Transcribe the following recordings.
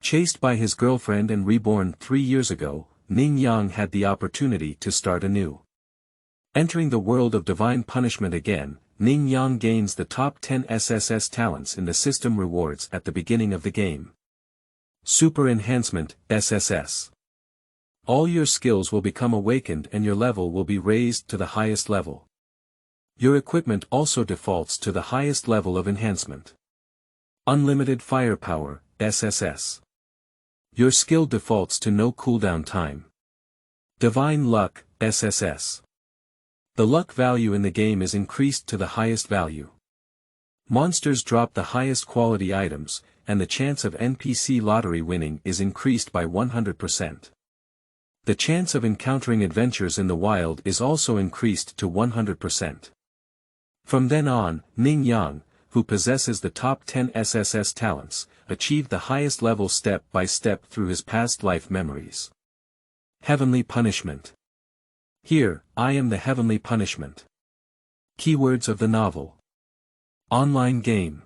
Chased by his girlfriend and reborn 3 years ago, Ning Yang had the opportunity to start anew. Entering the world of divine punishment again, Ning Yang gains the top 10 SSS talents in the system rewards at the beginning of the game. Super Enhancement, SSS. All your skills will become awakened and your level will be raised to the highest level. Your equipment also defaults to the highest level of enhancement. Unlimited Firepower, SSS. Your skill defaults to no cooldown time. Divine Luck, SSS. The luck value in the game is increased to the highest value. Monsters drop the highest quality items, and the chance of NPC lottery winning is increased by 100%. The chance of encountering adventures in the wild is also increased to 100%. From then on, Ning Yang, who possesses the top 10 SSS talents, achieved the highest level step by step through his past life memories. Heavenly Punishment. Here, I am the heavenly punishment. Keywords of the novel. Online game.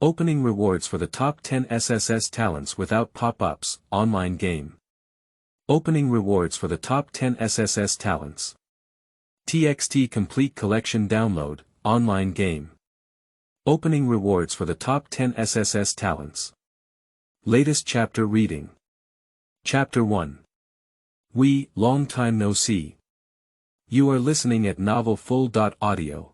Opening rewards for the top 10 SSS talents without pop-ups, online game. Opening rewards for the top 10 SSS talents. TXT Complete Collection Download, online game. Opening rewards for the top 10 SSS talents. Latest chapter reading. Chapter 1. We, long time no see. You are listening at novelfull.audio.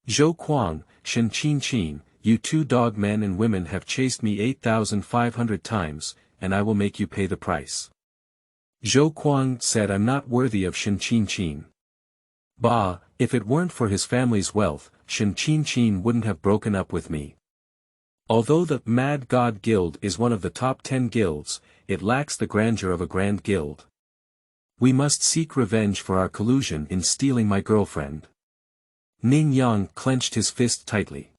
Zhou Kuang, Shen Qin Qin, you two dog men and women have chased me 8,500 times, and I will make you pay the price. Zhou Kuang said I'm not worthy of Shen Qin Qin. Bah, if it weren't for his family's wealth, Shen Qin Qin wouldn't have broken up with me. Although the Mad God Guild is one of the top 10 guilds, it lacks the grandeur of a grand guild. We must seek revenge for our collusion in stealing my girlfriend. Ning Yang clenched his fist tightly.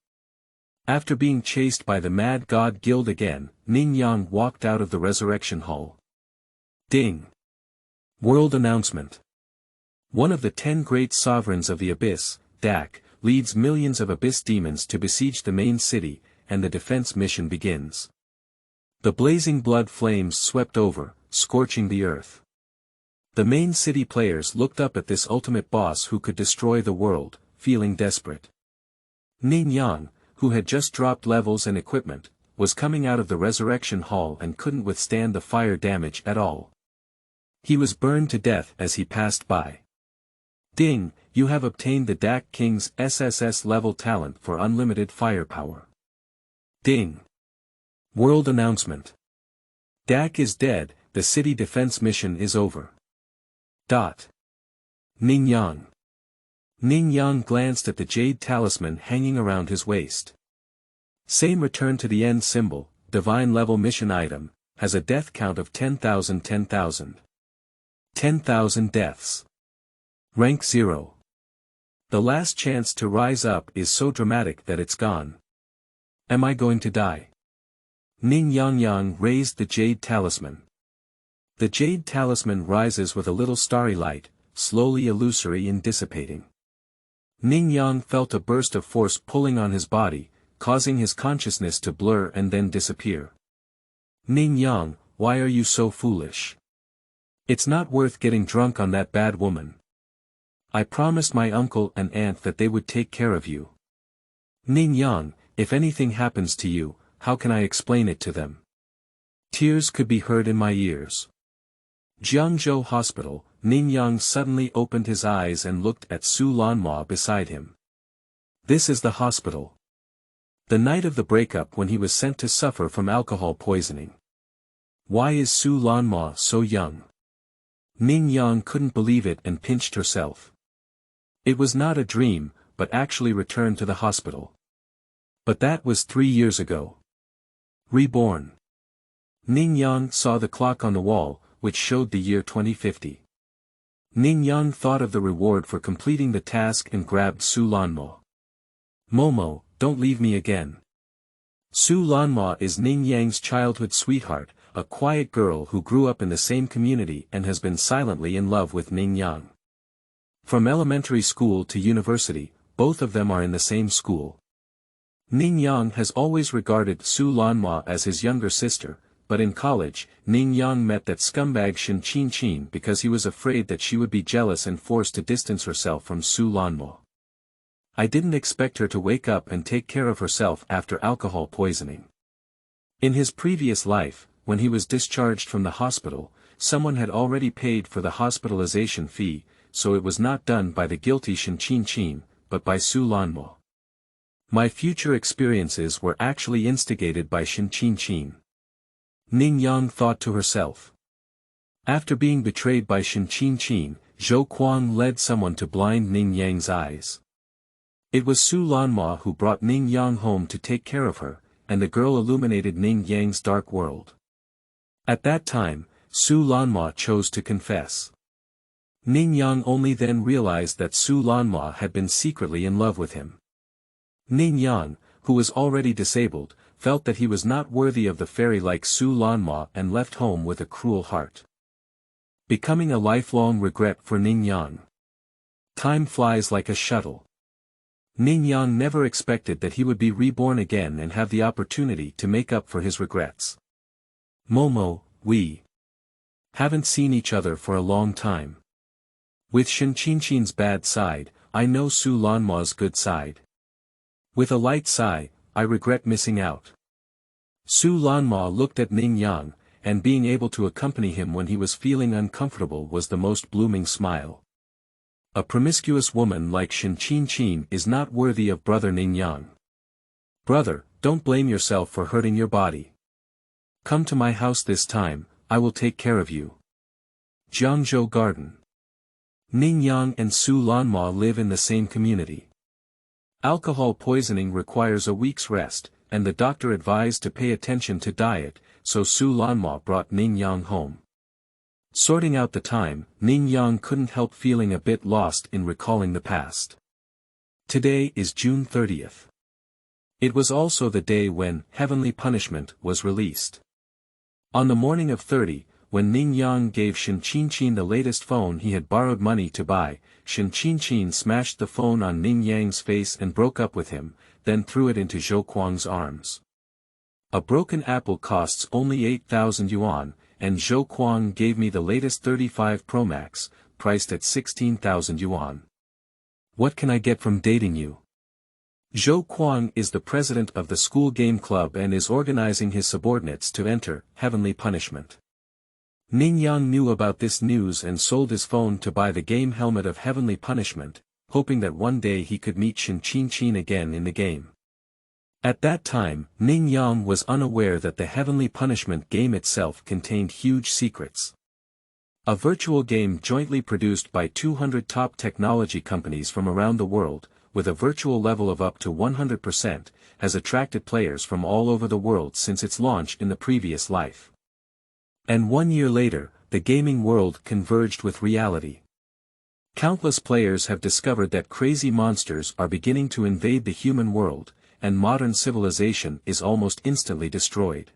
After being chased by the Mad God Guild again, Ning Yang walked out of the Resurrection Hall. Ding! World Announcement. One of the 10 great sovereigns of the Abyss, Dak, leads millions of Abyss demons to besiege the main city, and the defense mission begins. The blazing blood flames swept over, scorching the earth. The main city players looked up at this ultimate boss who could destroy the world, feeling desperate. Ning Yang, who had just dropped levels and equipment, was coming out of the Resurrection Hall and couldn't withstand the fire damage at all. He was burned to death as he passed by. Ding, you have obtained the Dak King's SSS level talent for unlimited firepower. Ding. World Announcement. Dak is dead, the city defense mission is over. Ning Yang. Ning Yang glanced at the jade talisman hanging around his waist. Same return to the end symbol, divine level mission item, has a death count of 10,000 10,000. 10,000 deaths. Rank 0. The last chance to rise up is so dramatic that it's gone. Am I going to die? Ning Yang raised the jade talisman. The jade talisman rises with a little starry light, slowly illusory and dissipating. Ning Yang felt a burst of force pulling on his body, causing his consciousness to blur and then disappear. Ning Yang, why are you so foolish? It's not worth getting drunk on that bad woman. I promised my uncle and aunt that they would take care of you. Ning Yang, if anything happens to you, how can I explain it to them? Tears could be heard in my ears. Jiangzhou Hospital, Ning Yang suddenly opened his eyes and looked at Su Lanma beside him. This is the hospital. The night of the breakup when he was sent to suffer from alcohol poisoning. Why is Su Lanma so young? Ning Yang couldn't believe it and pinched herself. It was not a dream, but actually returned to the hospital. But that was 3 years ago. Reborn. Ning Yang saw the clock on the wall, which showed the year 2050. Ning Yang thought of the reward for completing the task and grabbed Su Lanma. Momo, don't leave me again. Su Lanma is Ning Yang's childhood sweetheart, a quiet girl who grew up in the same community and has been silently in love with Ning Yang. From elementary school to university, both of them are in the same school. Ning Yang has always regarded Su Lanma as his younger sister, but in college, Ning Yang met that scumbag Shin Qin because he was afraid that she would be jealous and forced to distance herself from Su Lanmo. I didn't expect her to wake up and take care of herself after alcohol poisoning. In his previous life, when he was discharged from the hospital, someone had already paid for the hospitalization fee, so it was not done by the guilty Shin Qin, but by Su Lanmo. My future experiences were actually instigated by Shin Qin. Ning Yang thought to herself. After being betrayed by Shin Qin, Zhou Kuang led someone to blind Ning Yang's eyes. It was Su Lanmo who brought Ning Yang home to take care of her, and the girl illuminated Ning Yang's dark world. At that time, Su Lanmo chose to confess. Ning Yang only then realized that Su Lanmo had been secretly in love with him. Ning Yang, who was already disabled, felt that he was not worthy of the fairy like Su Lanmo and left home with a cruel heart. Becoming a lifelong regret for Ning Yang. Time flies like a shuttle. Ning Yang never expected that he would be reborn again and have the opportunity to make up for his regrets. Momo, we haven't seen each other for a long time. With Shin Qin's bad side, I know Su Lanmo's good side. With a light sigh, I regret missing out. Su Lanmo looked at Ning Yang, and being able to accompany him when he was feeling uncomfortable was the most blooming smile. A promiscuous woman like Shin Qin is not worthy of brother Ning Yang. Brother, don't blame yourself for hurting your body. Come to my house this time, I will take care of you. Jiangzhou Garden. Ning Yang and Su Lanmo live in the same community. Alcohol poisoning requires a week's rest, and the doctor advised to pay attention to diet, so Su Lanmo brought Ning Yang home. Sorting out the time, Ning Yang couldn't help feeling a bit lost in recalling the past. Today is June 30th. It was also the day when Heavenly Punishment was released. On the morning of 30, when Ning Yang gave Shin Qin the latest phone he had borrowed money to buy, Shin Qin smashed the phone on Ning Yang's face and broke up with him, then threw it into Zhou Kuang's arms. A broken apple costs only 8,000 yuan, and Zhou Kuang gave me the latest 35 Pro Max, priced at 16,000 yuan. What can I get from dating you? Zhou Kuang is the president of the school game club and is organizing his subordinates to enter Heavenly Punishment. Ning Yang knew about this news and sold his phone to buy the game helmet of Heavenly Punishment, hoping that one day he could meet Shin Qin again in the game. At that time, Ning Yang was unaware that the Heavenly Punishment game itself contained huge secrets. A virtual game jointly produced by 200 top technology companies from around the world, with a virtual level of up to 100%, has attracted players from all over the world since its launch in the previous life. And 1 year later, the gaming world converged with reality. Countless players have discovered that crazy monsters are beginning to invade the human world, and modern civilization is almost instantly destroyed.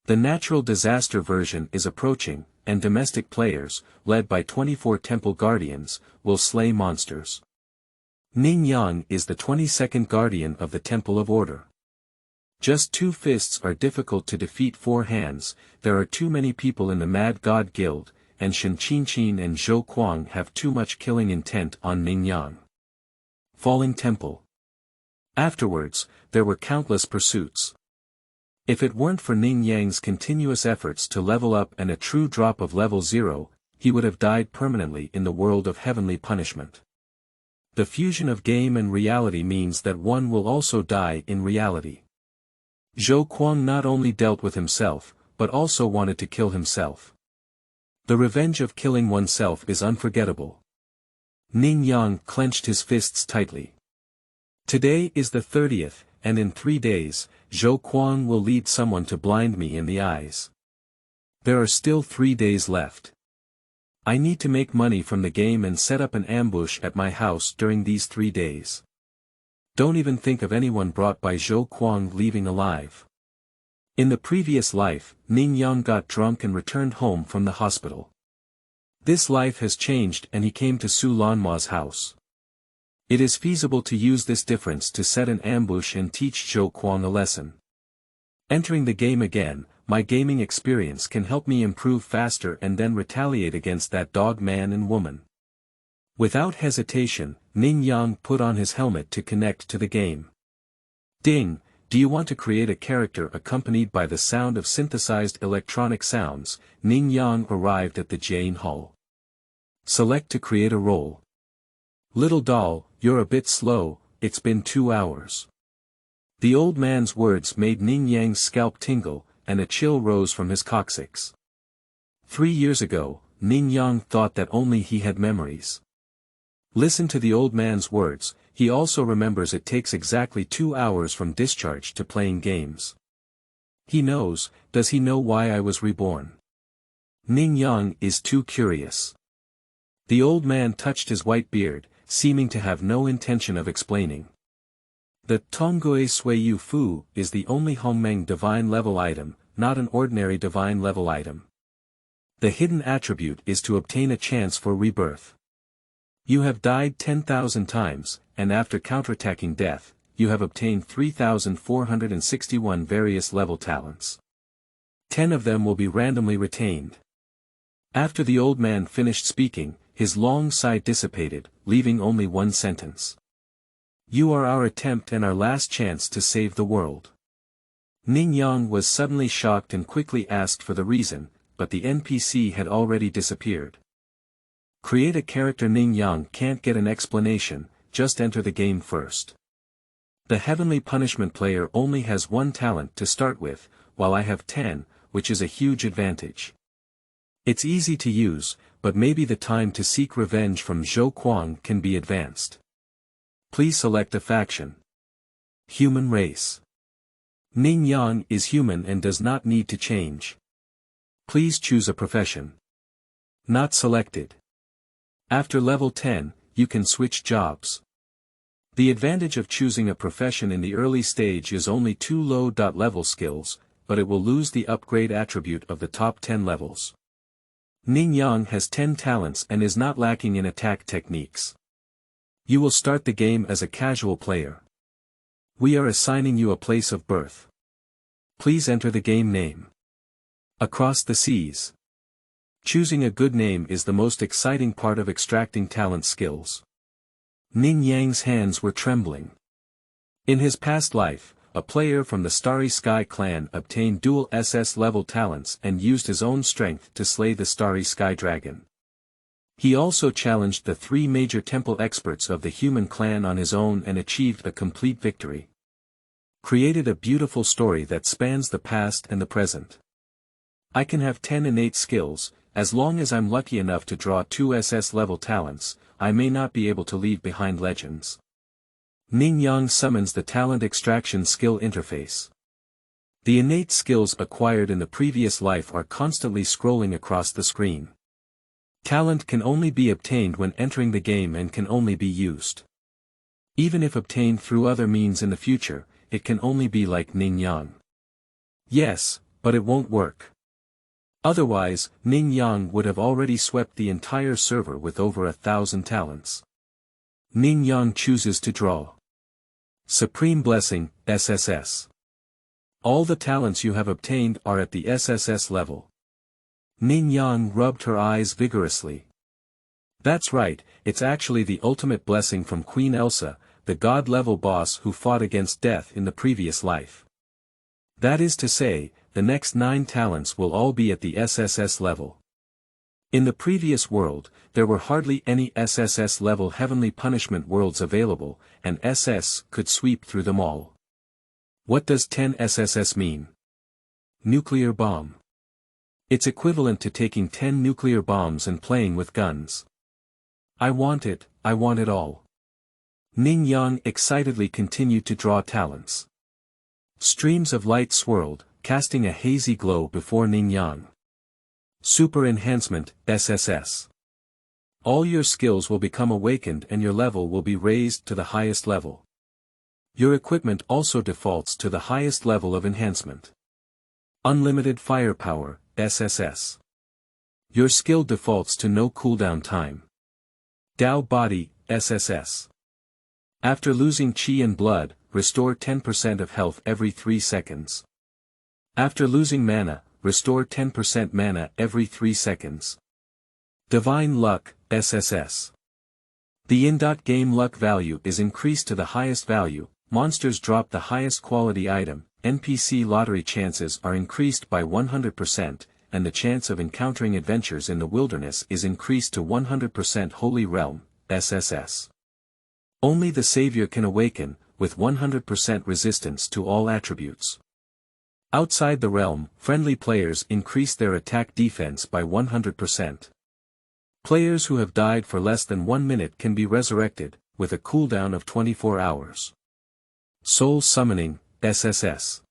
The natural disaster version is approaching, and domestic players, led by 24 temple guardians, will slay monsters. Ning Yang is the 22nd guardian of the Temple of Order. Just 2 fists are difficult to defeat 4 hands, there are too many people in the Mad God Guild, and Shin Qin and Zhou Kuang have too much killing intent on Ning Yang. Falling Temple. Afterwards, there were countless pursuits. If it weren't for Ning Yang's continuous efforts to level up and a true drop of level 0, he would have died permanently in the world of Heavenly Punishment. The fusion of game and reality means that one will also die in reality. Zhou Kuang not only dealt with himself, but also wanted to kill himself. The revenge of killing oneself is unforgettable. Ning Yang clenched his fists tightly. Today is the 30th, and in 3 days, Zhou Kuang will lead someone to blind me in the eyes. There are still 3 days left. I need to make money from the game and set up an ambush at my house during these 3 days. Don't even think of anyone brought by Zhou Kuang leaving alive. In the previous life, Ning Yang got drunk and returned home from the hospital. This life has changed and he came to Su Lanma's house. It is feasible to use this difference to set an ambush and teach Zhou Kuang a lesson. Entering the game again, my gaming experience can help me improve faster and then retaliate against that dog man and woman. Without hesitation, Ning Yang put on his helmet to connect to the game. Ding, do you want to create a character accompanied by the sound of synthesized electronic sounds? Ning Yang arrived at the Jane Hall. Select to create a role. Little doll, you're a bit slow, it's been 2 hours. The old man's words made Ning Yang's scalp tingle, and a chill rose from his coccyx. 3 years ago, Ning Yang thought that only he had memories. Listen to the old man's words, he also remembers it takes exactly 2 hours from discharge to playing games. He knows, does he know why I was reborn? Ning Yang is too curious. The old man touched his white beard, seeming to have no intention of explaining. The Tongui Suiyu Fu is the only Hongmeng divine level item, not an ordinary divine level item. The hidden attribute is to obtain a chance for rebirth. You have died 10,000 times, and after counterattacking death, you have obtained 3,461 various level talents. 10 of them will be randomly retained. After the old man finished speaking, his long sigh dissipated, leaving only one sentence. You are our attempt and our last chance to save the world. Ning Yang was suddenly shocked and quickly asked for the reason, but the NPC had already disappeared. Create a character. Ning Yang can't get an explanation, just enter the game first. The Heavenly Punishment player only has 1 talent to start with, while I have 10, which is a huge advantage. It's easy to use, but maybe the time to seek revenge from Zhou Kuang can be advanced. Please select a faction. Human race. Ning Yang is human and does not need to change. Please choose a profession. Not selected. After level 10, you can switch jobs. The advantage of choosing a profession in the early stage is only 2 low-level skills, but it will lose the upgrade attribute of the top 10 levels. Ning Yang has 10 talents and is not lacking in attack techniques. You will start the game as a casual player. We are assigning you a place of birth. Please enter the game name. Across the Seas. Choosing a good name is the most exciting part of extracting talent skills. Ning Yang's hands were trembling. In his past life, a player from the Starry Sky clan obtained dual SS level talents and used his own strength to slay the Starry Sky dragon. He also challenged the 3 major temple experts of the human clan on his own and achieved a complete victory. Created a beautiful story that spans the past and the present. I can have 10 innate skills, as long as I'm lucky enough to draw 2 SS level talents, I may not be able to leave behind legends. Ning Yang summons the talent extraction skill interface. The innate skills acquired in the previous life are constantly scrolling across the screen. Talent can only be obtained when entering the game and can only be used. Even if obtained through other means in the future, it can only be like Ning Yang. Yes, but it won't work. Otherwise, Ning Yang would have already swept the entire server with over 1,000 talents. Ning Yang chooses to draw. Supreme Blessing, SSS. All the talents you have obtained are at the SSS level. Ning Yang rubbed her eyes vigorously. That's right, it's actually the ultimate blessing from Queen Elsa, the god-level boss who fought against death in the previous life. That is to say, the next 9 talents will all be at the SSS level. In the previous world, there were hardly any SSS-level Heavenly Punishment worlds available, and SS could sweep through them all. What does 10 SSS mean? Nuclear bomb. It's equivalent to taking 10 nuclear bombs and playing with guns. I want it all. Ning Yang excitedly continued to draw talents. Streams of light swirled, casting a hazy glow before Ning Yang. Super Enhancement, SSS. All your skills will become awakened and your level will be raised to the highest level. Your equipment also defaults to the highest level of enhancement. Unlimited Firepower, SSS. Your skill defaults to no cooldown time. Dao Body, SSS. After losing chi and blood, restore 10% of health every 3 seconds. After losing mana, restore 10% mana every 3 seconds. Divine Luck, SSS. The in-game luck value is increased to the highest value, monsters drop the highest quality item, NPC lottery chances are increased by 100%, and the chance of encountering adventures in the wilderness is increased to 100%. Holy Realm, SSS. Only the Savior can awaken, with 100% resistance to all attributes. Outside the realm, friendly players increase their attack defense by 100%. Players who have died for less than 1 minute can be resurrected, with a cooldown of 24 hours. Soul Summoning, SSS.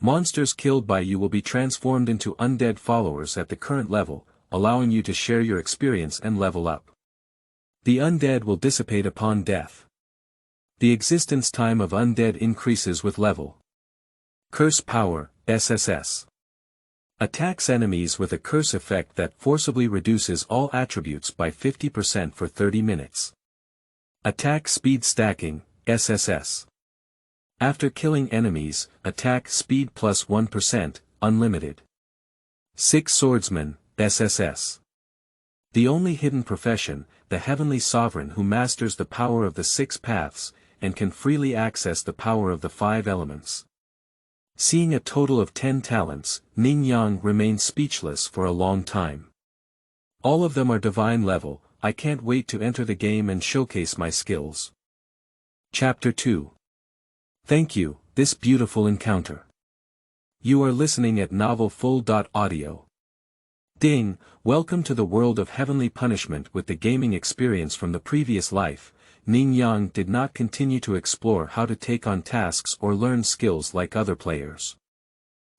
Monsters killed by you will be transformed into undead followers at the current level, allowing you to share your experience and level up. The undead will dissipate upon death. The existence time of undead increases with level. Curse Power, SSS. Attacks enemies with a curse effect that forcibly reduces all attributes by 50% for 30 minutes. Attack Speed Stacking, SSS. After killing enemies, attack speed plus 1%, unlimited. 6 Swordsmen, SSS. The only hidden profession, the Heavenly Sovereign who masters the power of the 6 paths, and can freely access the power of the 5 elements. Seeing a total of 10 talents, Ning Yang remains speechless for a long time. All of them are divine level, I can't wait to enter the game and showcase my skills. Chapter 2. Thank you, this beautiful encounter. You are listening at novelfull.audio. Ding, welcome to the world of heavenly punishment. With the gaming experience from the previous life, Ning Yang did not continue to explore how to take on tasks or learn skills like other players.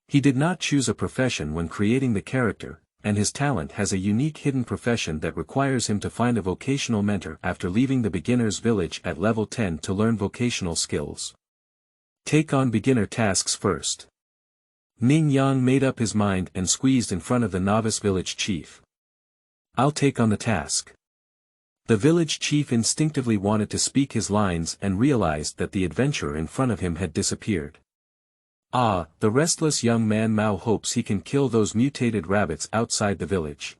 He did not choose a profession when creating the character, and his talent has a unique hidden profession that requires him to find a vocational mentor after leaving the beginner's village at level 10 to learn vocational skills. Take on beginner tasks first. Ning Yang made up his mind and squeezed in front of the novice village chief. I'll take on the task. The village chief instinctively wanted to speak his lines and realized that the adventurer in front of him had disappeared. Ah, the restless young man Mao hopes he can kill those mutated rabbits outside the village.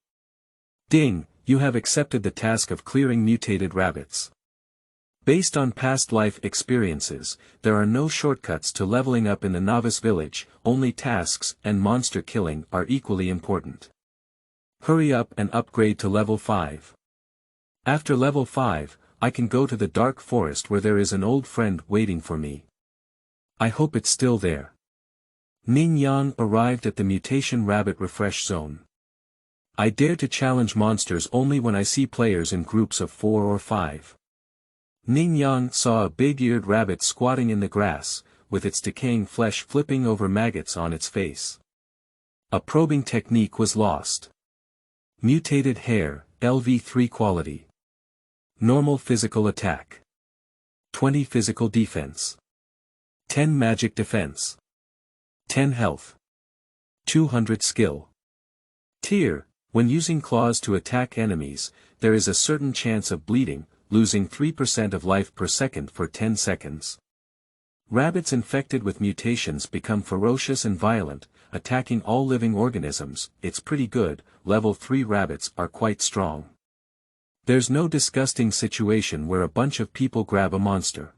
Ding, you have accepted the task of clearing mutated rabbits. Based on past life experiences, there are no shortcuts to leveling up in the novice village, only tasks and monster killing are equally important. Hurry up and upgrade to level 5. After level 5, I can go to the dark forest where there is an old friend waiting for me. I hope it's still there. Ning Yang arrived at the mutation rabbit refresh zone. I dare to challenge monsters only when I see players in groups of 4 or 5. Ning Yang saw a big-eared rabbit squatting in the grass, with its decaying flesh flipping over maggots on its face. A probing technique was lost. Mutated hair, LV3 quality. Normal physical attack. 20 physical defense. 10 magic defense. 10 health. 200 skill. Tier, when using claws to attack enemies, there is a certain chance of bleeding, losing 3% of life per second for 10 seconds. Rabbits infected with mutations become ferocious and violent, attacking all living organisms. It's pretty good. Level 3 rabbits are quite strong. There's no disgusting situation where a bunch of people grab a monster.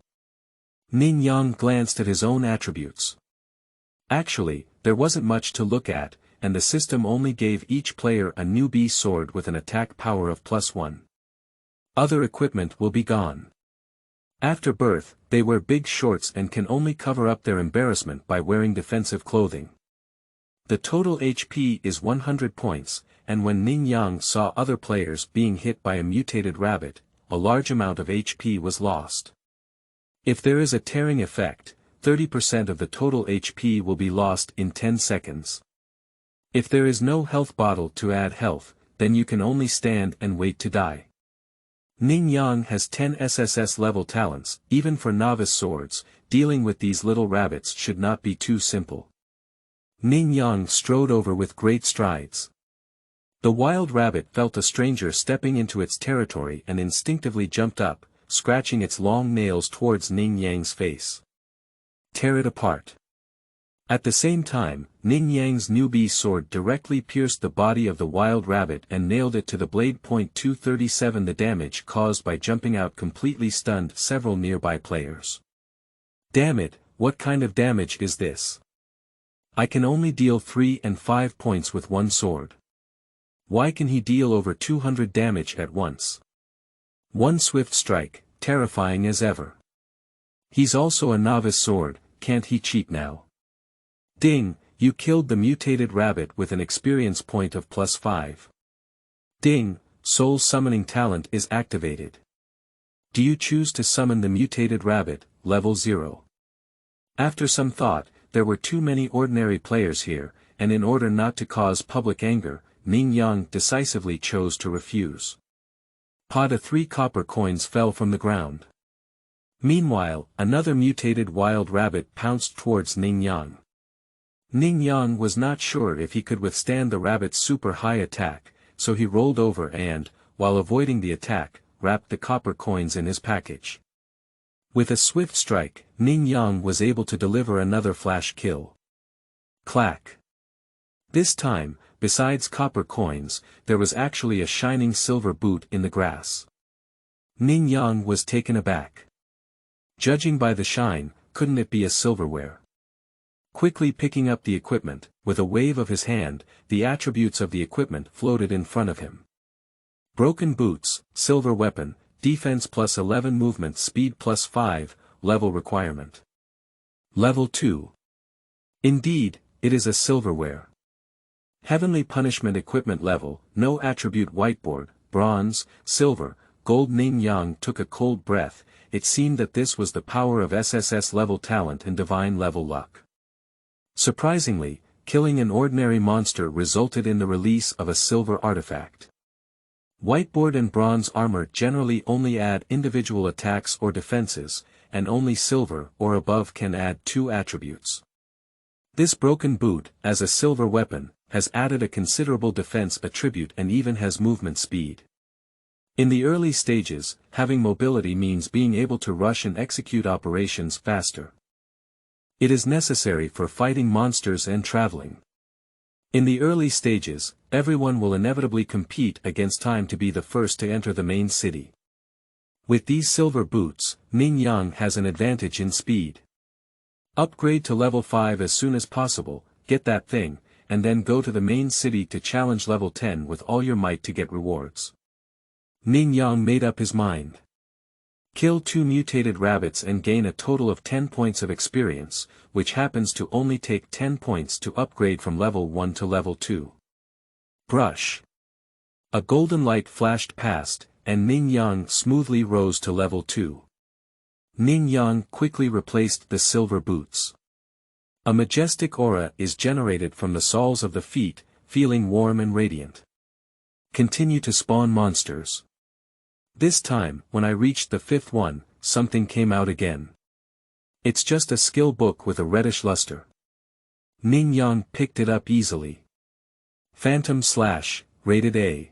Ning Yang glanced at his own attributes. Actually, there wasn't much to look at, and the system only gave each player a newbie sword with an attack power of +1. Other equipment will be gone. After birth, they wear big shorts and can only cover up their embarrassment by wearing defensive clothing. The total HP is 100 points, and when Ning Yang saw other players being hit by a mutated rabbit, a large amount of HP was lost. If there is a tearing effect, 30% of the total HP will be lost in 10 seconds. If there is no health bottle to add health, then you can only stand and wait to die. Ning Yang has 10 SSS level talents. Even for novice swords, dealing with these little rabbits should not be too simple. Ning Yang strode over with great strides. The wild rabbit felt a stranger stepping into its territory and instinctively jumped up, scratching its long nails towards Ning Yang's face. Tear it apart. At the same time, Ning Yang's newbie sword directly pierced the body of the wild rabbit and nailed it to the blade. 237 The damage caused by jumping out completely stunned several nearby players. Damn it, what kind of damage is this? I can only deal 3 and 5 points with one sword. Why can he deal over 200 damage at once? One swift strike, terrifying as ever. He's also a novice sword, can't he cheat now? Ding, you killed the mutated rabbit with an experience point of +5. Ding, soul summoning talent is activated. Do you choose to summon the mutated rabbit, level 0? After some thought, there were too many ordinary players here, and in order not to cause public anger, Ning Yang decisively chose to refuse. Pod of 3 copper coins fell from the ground. Meanwhile, another mutated wild rabbit pounced towards Ning Yang. Ning Yang was not sure if he could withstand the rabbit's super high attack, so he rolled over and, while avoiding the attack, wrapped the copper coins in his package. With a swift strike, Ning Yang was able to deliver another flash kill. Clack. This time, besides copper coins, there was actually a shining silver boot in the grass. Ning Yang was taken aback. Judging by the shine, couldn't it be a silverware? Quickly picking up the equipment, with a wave of his hand, the attributes of the equipment floated in front of him. Broken boots, silver weapon, defense +11 movement speed +5, level requirement. Level 2. Indeed, it is a silverware. Heavenly punishment equipment level, no attribute whiteboard, bronze, silver, gold. Ning Yang took a cold breath, it seemed that this was the power of SSS level talent and divine level luck. Surprisingly, killing an ordinary monster resulted in the release of a silver artifact. Whiteboard and bronze armor generally only add individual attacks or defenses, and only silver or above can add 2 attributes. This broken boot, as a silver weapon, has added a considerable defense attribute and even has movement speed. In the early stages, having mobility means being able to rush and execute operations faster. It is necessary for fighting monsters and traveling. In the early stages, everyone will inevitably compete against time to be the first to enter the main city. With these silver boots, Ning Yang has an advantage in speed. Upgrade to level 5 as soon as possible, get that thing, and then go to the main city to challenge level 10 with all your might to get rewards. Ning Yang made up his mind. Kill 2 mutated rabbits and gain a total of 10 points of experience, which happens to only take 10 points to upgrade from level 1 to level 2. Brush. A golden light flashed past, and Ning Yang smoothly rose to level 2. Ning Yang quickly replaced the silver boots. A majestic aura is generated from the soles of the feet, feeling warm and radiant. Continue to spawn monsters. This time, when I reached the 5th one, something came out again. It's just a skill book with a reddish luster. Ning Yang picked it up easily. Phantom Slash, rated A.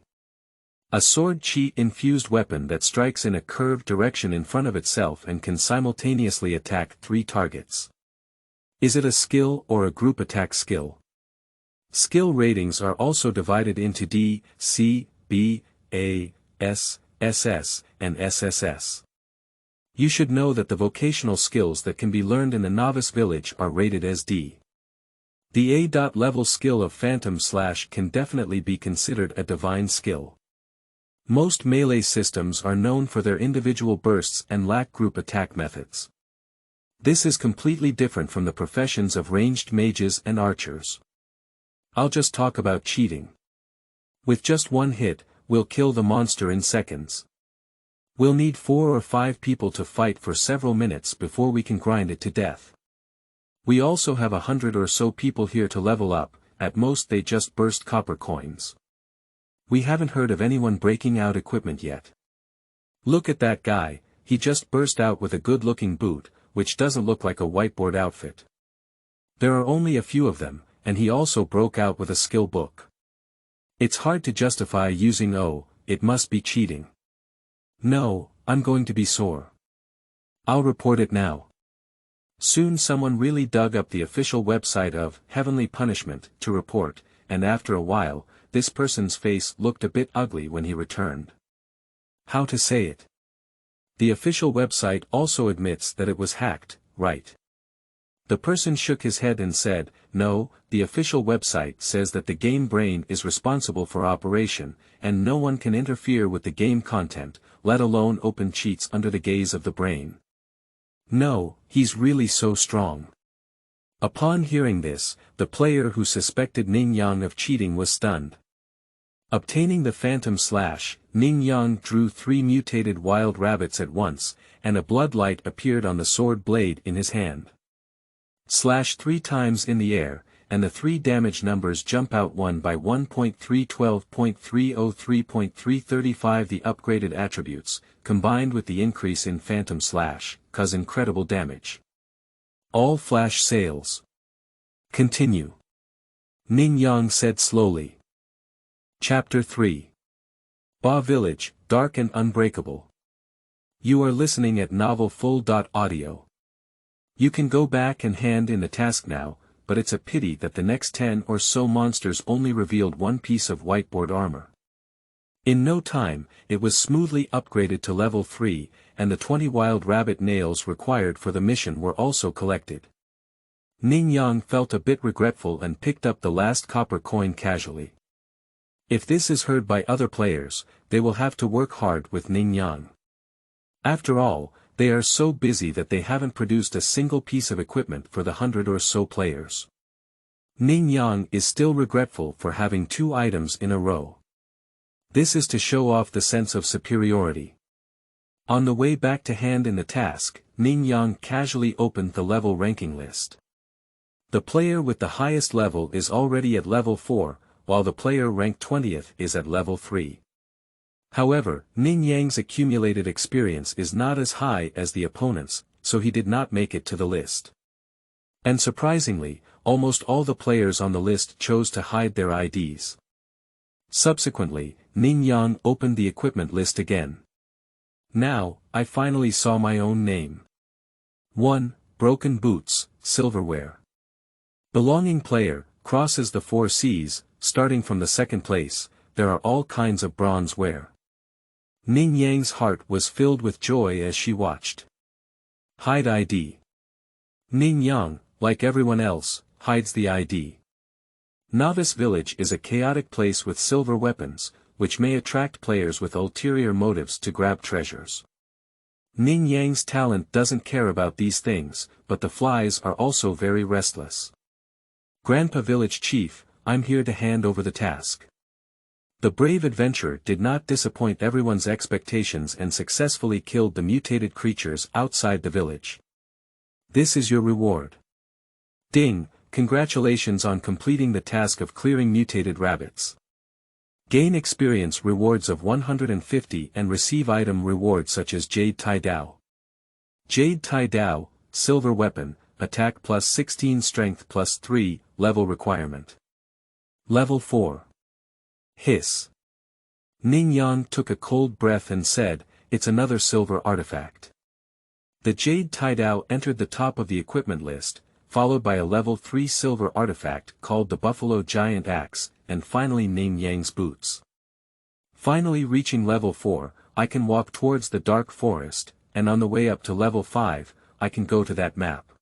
A sword chi-infused weapon that strikes in a curved direction in front of itself and can simultaneously attack 3 targets. Is it a skill or a group attack skill? Skill ratings are also divided into D, C, B, A, S, SS, and SSS. You should know that the vocational skills that can be learned in the novice village are rated as D. The A-level skill of Phantom Slash can definitely be considered a divine skill. Most melee systems are known for their individual bursts and lack group attack methods. This is completely different from the professions of ranged mages and archers. I'll just talk about cheating. With just one hit, we'll kill the monster in seconds. We'll need 4 or 5 people to fight for several minutes before we can grind it to death. We also have 100 or so people here to level up, at most they just burst copper coins. We haven't heard of anyone breaking out equipment yet. Look at that guy, he just burst out with a good-looking boot, which doesn't look like a whiteboard outfit. There are only a few of them, and he also broke out with a skill book. It's hard to justify using it must be cheating. No, I'm going to be sore. I'll report it now. Soon someone really dug up the official website of Heavenly Punishment to report, and after a while, this person's face looked a bit ugly when he returned. How to say it? The official website also admits that it was hacked, right? The person shook his head and said, no, the official website says that the game brain is responsible for operation, and no one can interfere with the game content, let alone open cheats under the gaze of the brain. No, he's really so strong. Upon hearing this, the player who suspected Ning Yang of cheating was stunned. Obtaining the Phantom Slash, Ning Yang drew 3 mutated wild rabbits at once, and a bloodlight appeared on the sword blade in his hand. Slash 3 times in the air, and the 3 damage numbers jump out 1 by 1.312.303.335. The upgraded attributes, combined with the increase in Phantom Slash, cause incredible damage. All flash sales. Continue. Ning Yang said slowly. Chapter 3. Ba Village, Dark and Unbreakable. You are listening at novelfull.audio. You can go back and hand in the task now, but it's a pity that the next 10 or so monsters only revealed 1 piece of whiteboard armor. In no time, it was smoothly upgraded to level 3, and the 20 wild rabbit nails required for the mission were also collected. Ning Yang felt a bit regretful and picked up the last copper coin casually. If this is heard by other players, they will have to work hard with Ning Yang. After all, they are so busy that they haven't produced a single piece of equipment for the 100 or so players. Ning Yang is still regretful for having 2 items in a row. This is to show off the sense of superiority. On the way back to hand in the task, Ning Yang casually opened the level ranking list. The player with the highest level is already at level 4, while the player ranked 20th is at level 3. However, Ning Yang's accumulated experience is not as high as the opponent's, so he did not make it to the list. And surprisingly, almost all the players on the list chose to hide their IDs. Subsequently, Ning Yang opened the equipment list again. Now, I finally saw my own name. 1. Broken Boots, Silverware. Belonging player, crosses the 4 Cs, starting from the 2nd place, there are all kinds of bronze ware. Ning Yang's heart was filled with joy as she watched. Hide ID. Ning Yang, like everyone else, hides the ID. Novice Village is a chaotic place with silver weapons, which may attract players with ulterior motives to grab treasures. Ning Yang's talent doesn't care about these things, but the flies are also very restless. Grandpa Village Chief, I'm here to hand over the task. The brave adventurer did not disappoint everyone's expectations and successfully killed the mutated creatures outside the village. This is your reward. Ding, congratulations on completing the task of clearing mutated rabbits. Gain experience rewards of 150 and receive item rewards such as Jade Tai Dao. Jade Tai Dao, silver weapon, attack plus 16 strength plus 3, level requirement. Level 4. Hiss. Ning Yang took a cold breath and said, it's another silver artifact. The Jade Tai Dao entered the top of the equipment list, followed by a level 3 silver artifact called the Buffalo Giant Axe, and finally Ning Yang's boots. Finally reaching level 4, I can walk towards the dark forest, and on the way up to level 5, I can go to that map.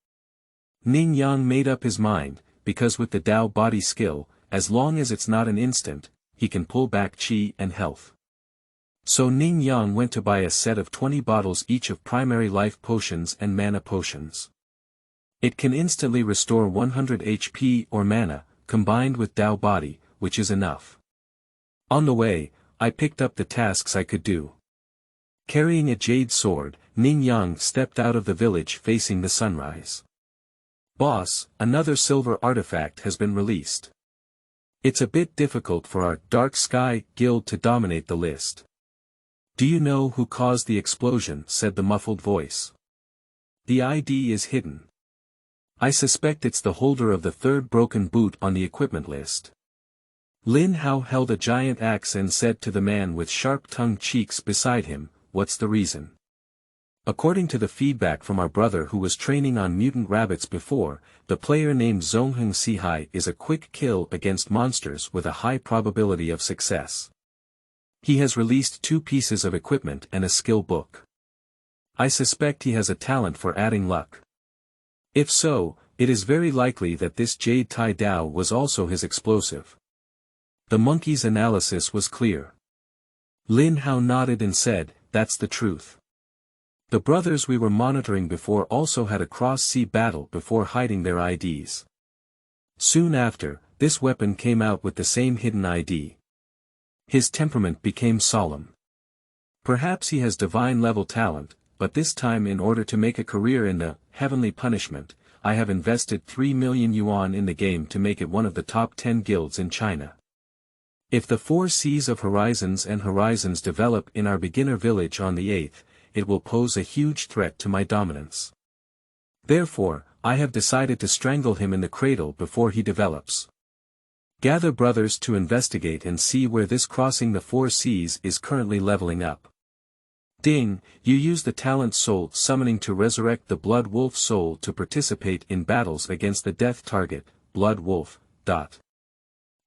Ning Yang made up his mind, because with the Dao body skill, as long as it's not an instant, he can pull back chi and health. So Ning Yang went to buy a set of 20 bottles each of primary life potions and mana potions. It can instantly restore 100 HP or mana, combined with Dao body, which is enough. On the way, I picked up the tasks I could do. Carrying a jade sword, Ning Yang stepped out of the village facing the sunrise. Boss, another silver artifact has been released. It's a bit difficult for our Dark Sky Guild to dominate the list. Do you know who caused the explosion? Said the muffled voice. The ID is hidden. I suspect it's the holder of the 3rd broken boot on the equipment list. Lin Hao held a giant axe and said to the man with sharp-tongued cheeks beside him, what's the reason? According to the feedback from our brother who was training on mutant rabbits before, the player named Zongheng Sihai is a quick kill against monsters with a high probability of success. He has released 2 pieces of equipment and a skill book. I suspect he has a talent for adding luck. If so, it is very likely that this Jade Tai Dao was also his explosive. The monkey's analysis was clear. Lin Hao nodded and said, "That's the truth." The brothers we were monitoring before also had a cross-sea battle before hiding their IDs. Soon after, this weapon came out with the same hidden ID. His temperament became solemn. Perhaps he has divine level talent, but this time in order to make a career in the heavenly punishment, I have invested 3 million yuan in the game to make it one of the top 10 guilds in China. If the 4 Seas of Horizons and Horizons develop in our beginner village on the 8th, it will pose a huge threat to my dominance. Therefore, I have decided to strangle him in the cradle before he develops. Gather brothers to investigate and see where this crossing the 4 seas is currently leveling up. Ding, you use the talent soul summoning to resurrect the Blood Wolf soul to participate in battles against the death target, Blood Wolf.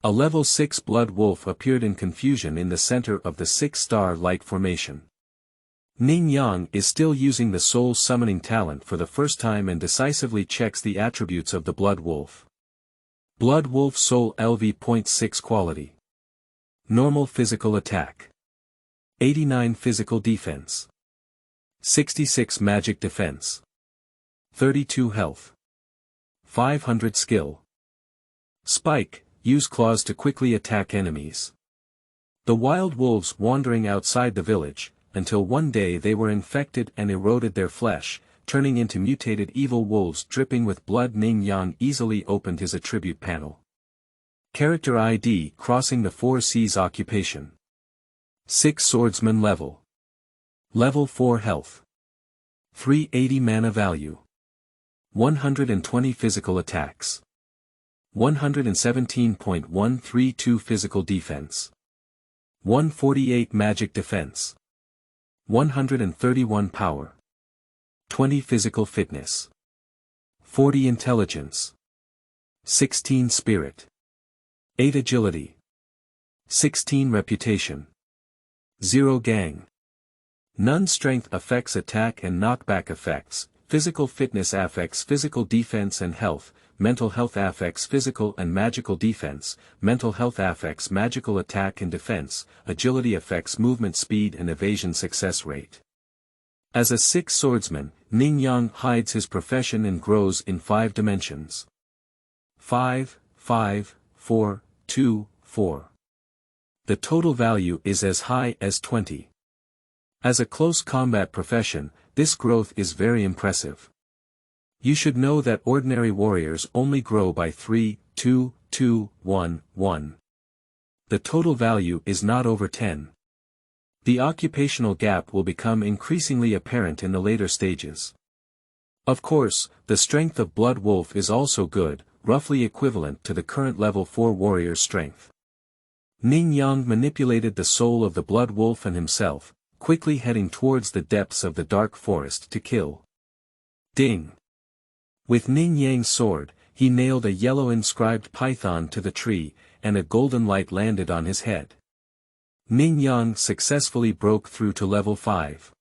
A level 6 Blood Wolf appeared in confusion in the center of the 6-star light formation. Ning Yang is still using the soul summoning talent for the first time and decisively checks the attributes of the Blood Wolf. Blood Wolf Soul LV.6 Quality. Normal Physical Attack. 89 Physical Defense. 66 Magic Defense. 32 Health. 500 Skill. Spike, use claws to quickly attack enemies. The wild wolves wandering outside the village, until one day they were infected and eroded their flesh, turning into mutated evil wolves dripping with blood. Ning Yang easily opened his attribute panel. Character ID crossing the 4 seas occupation. 6 Swordsman level. Level 4 health. 380 mana value. 120 physical attacks. 117.132 physical defense. 148 magic defense. 131 power. 20 physical fitness. 40 intelligence. 16 spirit. 8 agility. 16 reputation. 0 gang. None strength affects attack and knockback effects, physical fitness affects physical defense and health, mental health affects physical and magical defense, mental health affects magical attack and defense, agility affects movement speed and evasion success rate. As a 6 swordsman, Ning Yang hides his profession and grows in 5 dimensions. 5, 5, 4, 2, 4. The total value is as high as 20. As a close combat profession, this growth is very impressive. You should know that ordinary warriors only grow by 3, 2, 2, 1, 1. The total value is not over 10. The occupational gap will become increasingly apparent in the later stages. Of course, the strength of Blood Wolf is also good, roughly equivalent to the current level 4 warrior's strength. Ning Yang manipulated the soul of the Blood Wolf and himself, quickly heading towards the depths of the dark forest to kill. Ding! With Ning Yang's sword, he nailed a yellow inscribed python to the tree, and a golden light landed on his head. Ning Yang successfully broke through to level 5.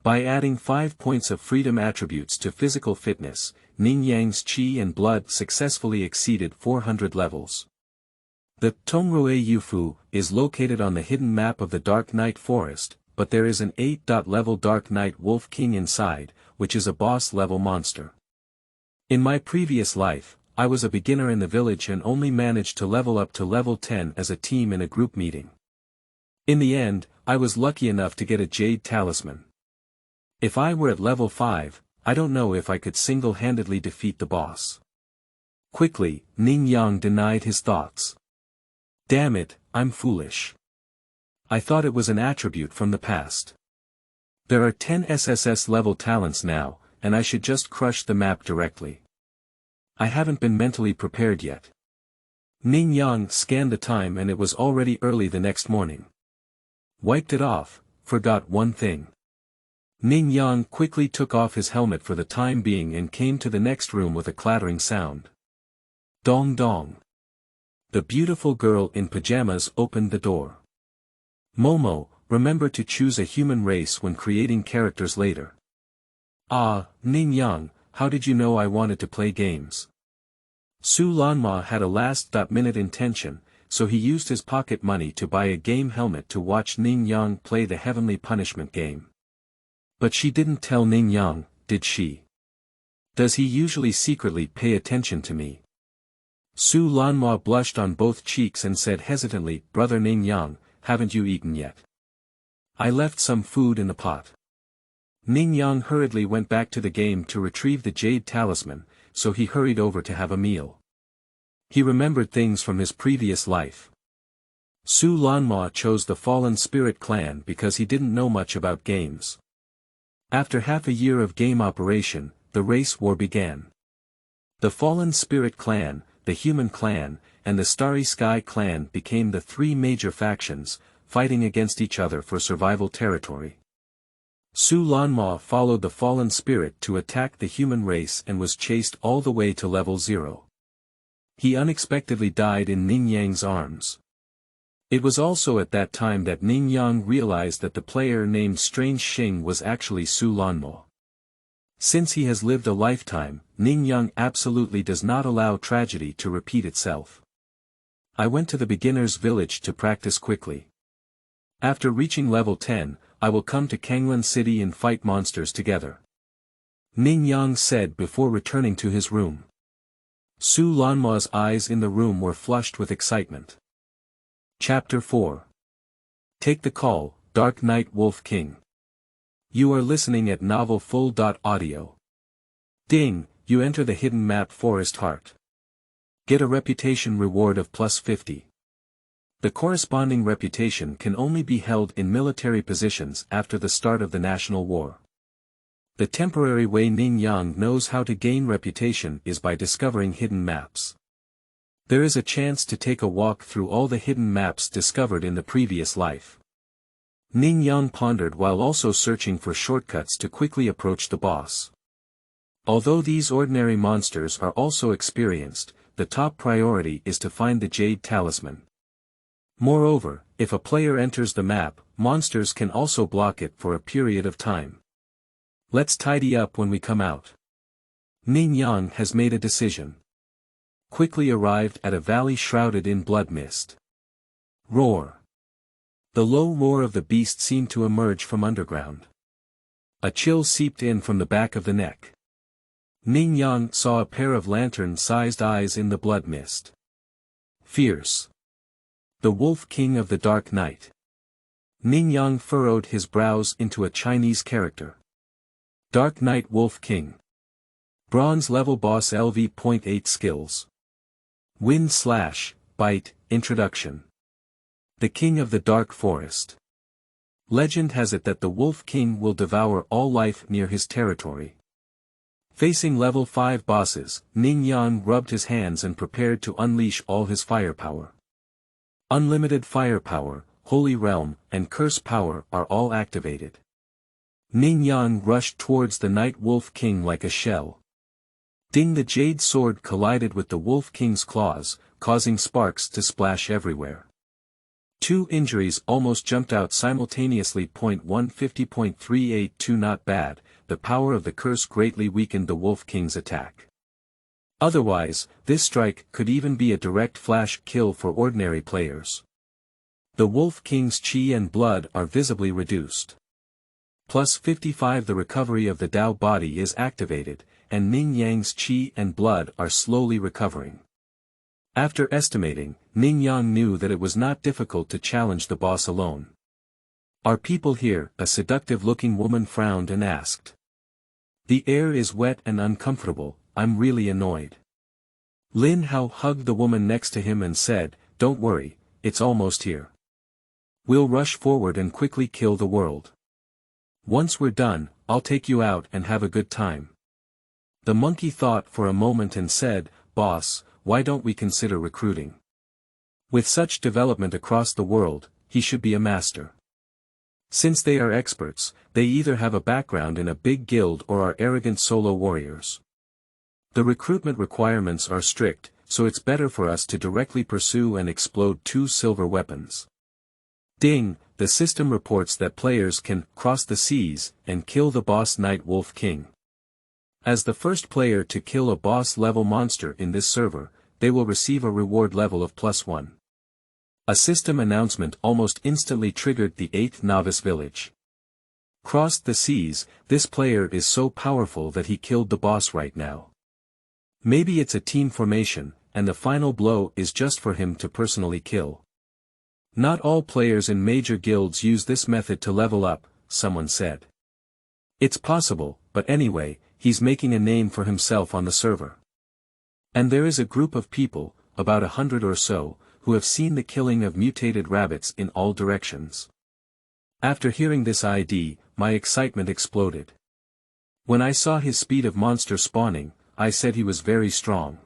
By adding 5 points of freedom attributes to physical fitness, Ning Yang's qi and blood successfully exceeded 400 levels. The Tongrui Yufu is located on the hidden map of the Dark Night Forest, but there is an 8-level Dark Night Wolf King inside, which is a boss-level monster. In my previous life, I was a beginner in the village and only managed to level up to level 10 as a team in a group meeting. In the end, I was lucky enough to get a Jade Talisman. If I were at level 5, I don't know if I could single-handedly defeat the boss. Quickly, Ning Yang denied his thoughts. Damn it, I'm foolish. I thought it was an attribute from the past. There are 10 SSS level talents now, and I should just crush the map directly. I haven't been mentally prepared yet. Ning Yang scanned the time and it was already early the next morning. Wiped it off, forgot one thing. Ning Yang quickly took off his helmet for the time being and came to the next room with a clattering sound. Dong dong. The beautiful girl in pajamas opened the door. Momo, remember to choose a human race when creating characters later. Ah, Ning Yang, how did you know I wanted to play games? Su Lanma had a last-minute intention, so he used his pocket money to buy a game helmet to watch Ning Yang play the Heavenly Punishment game. But she didn't tell Ning Yang, did she? Does he usually secretly pay attention to me? Su Lanma blushed on both cheeks and said hesitantly, Brother Ning Yang, haven't you eaten yet? I left some food in the pot. Ning Yang hurriedly went back to the game to retrieve the jade talisman, so he hurried over to have a meal. He remembered things from his previous life. Su Lanma chose the Fallen Spirit clan because he didn't know much about games. After half a year of game operation, the race war began. The Fallen Spirit clan, the Human clan, and the Starry Sky clan became the three major factions, fighting against each other for survival territory. Su Lanma followed the Fallen Spirit to attack the human race and was chased all the way to level 0. He unexpectedly died in Ning Yang's arms. It was also at that time that Ning Yang realized that the player named Strange Xing was actually Su Lanma. Since he has lived a lifetime, Ning Yang absolutely does not allow tragedy to repeat itself. I went to the beginner's village to practice quickly. After reaching level 10, I will come to Kanglan City and fight monsters together. Ning Yang said before returning to his room. Su Lanma's eyes in the room were flushed with excitement. Chapter 4. Take the Call, Dark Knight Wolf King. You are listening at novelfull.audio. Ding, you enter the hidden map Forest Heart. Get a reputation reward of +50. The corresponding reputation can only be held in military positions after the start of the national war. The temporary way Ning Yang knows how to gain reputation is by discovering hidden maps. There is a chance to take a walk through all the hidden maps discovered in the previous life. Ning Yang pondered while also searching for shortcuts to quickly approach the boss. Although these ordinary monsters are also experienced, the top priority is to find the Jade Talisman. Moreover, if a player enters the map, monsters can also block it for a period of time. Let's tidy up when we come out. Ning Yang has made a decision. Quickly arrived at a valley shrouded in blood mist. Roar. The low roar of the beast seemed to emerge from underground. A chill seeped in from the back of the neck. Ning Yang saw a pair of lantern-sized eyes in the blood mist. Fierce. The Wolf King of the Dark Night. Ning Yang furrowed his brows into a Chinese character. Dark Knight Wolf King. Bronze level boss LV.8 skills. Wind Slash, Bite, Introduction. The King of the Dark Forest. Legend has it that the Wolf King will devour all life near his territory. Facing level 5 bosses, Ning Yang rubbed his hands and prepared to unleash all his firepower. Unlimited firepower, Holy Realm, and Curse power are all activated. Ning Yang rushed towards the Night Wolf King like a shell. Ding! The jade sword collided with the Wolf King's claws, causing sparks to splash everywhere. Two injuries almost jumped out simultaneously. 150.382 Not bad, the power of the curse greatly weakened the Wolf King's attack. Otherwise, this strike could even be a direct flash kill for ordinary players. The Wolf King's chi and blood are visibly reduced. +55 The recovery of the Dao body is activated, and Ning Yang's chi and blood are slowly recovering. After estimating, Ning Yang knew that it was not difficult to challenge the boss alone. Are people here? A seductive-looking woman frowned and asked. The air is wet and uncomfortable, I'm really annoyed. Lin Hao hugged the woman next to him and said, Don't worry, it's almost here. We'll rush forward and quickly kill the world. Once we're done, I'll take you out and have a good time. The monkey thought for a moment and said, Boss, why don't we consider recruiting? With such development across the world, he should be a master. Since they are experts, they either have a background in a big guild or are arrogant solo warriors. The recruitment requirements are strict, so it's better for us to directly pursue and explode 2 silver weapons. Ding, the system reports that players can cross the seas and kill the boss Night Wolf King. As the first player to kill a boss-level monster in this server, they will receive a reward level of +1. A system announcement almost instantly triggered the 8th novice village. Crossed the seas, this player is so powerful that he killed the boss right now. Maybe it's a team formation, and the final blow is just for him to personally kill. Not all players in major guilds use this method to level up, someone said. It's possible, but anyway, he's making a name for himself on the server. And there is a group of people, about 100 or so, who have seen the killing of mutated rabbits in all directions. After hearing this ID, my excitement exploded. When I saw his speed of monster spawning, I said he was very strong.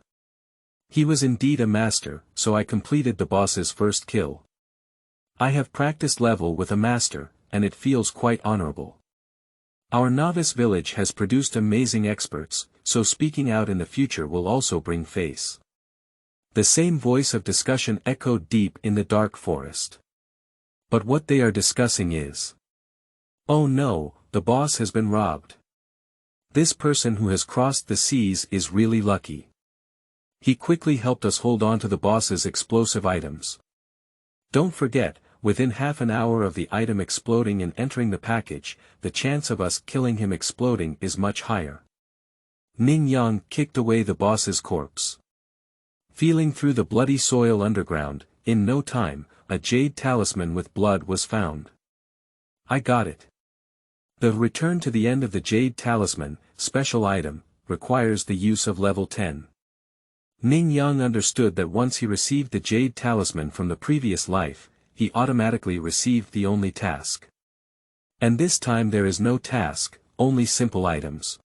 He was indeed a master, so I completed the boss's first kill. I have practiced level with a master, and it feels quite honorable. Our novice village has produced amazing experts, so speaking out in the future will also bring face. The same voice of discussion echoed deep in the dark forest. But what they are discussing is, oh no, the boss has been robbed. This person who has crossed the seas is really lucky. He quickly helped us hold on to the boss's explosive items. Don't forget, within half an hour of the item exploding and entering the package, the chance of us killing him exploding is much higher. Ning Yang kicked away the boss's corpse. Feeling through the bloody soil underground, in no time, a jade talisman with blood was found. I got it. The return to the end of the jade talisman, special item, requires the use of level 10. Ning Yang understood that once he received the jade talisman from the previous life, he automatically received the only task. And this time there is no task, only simple items.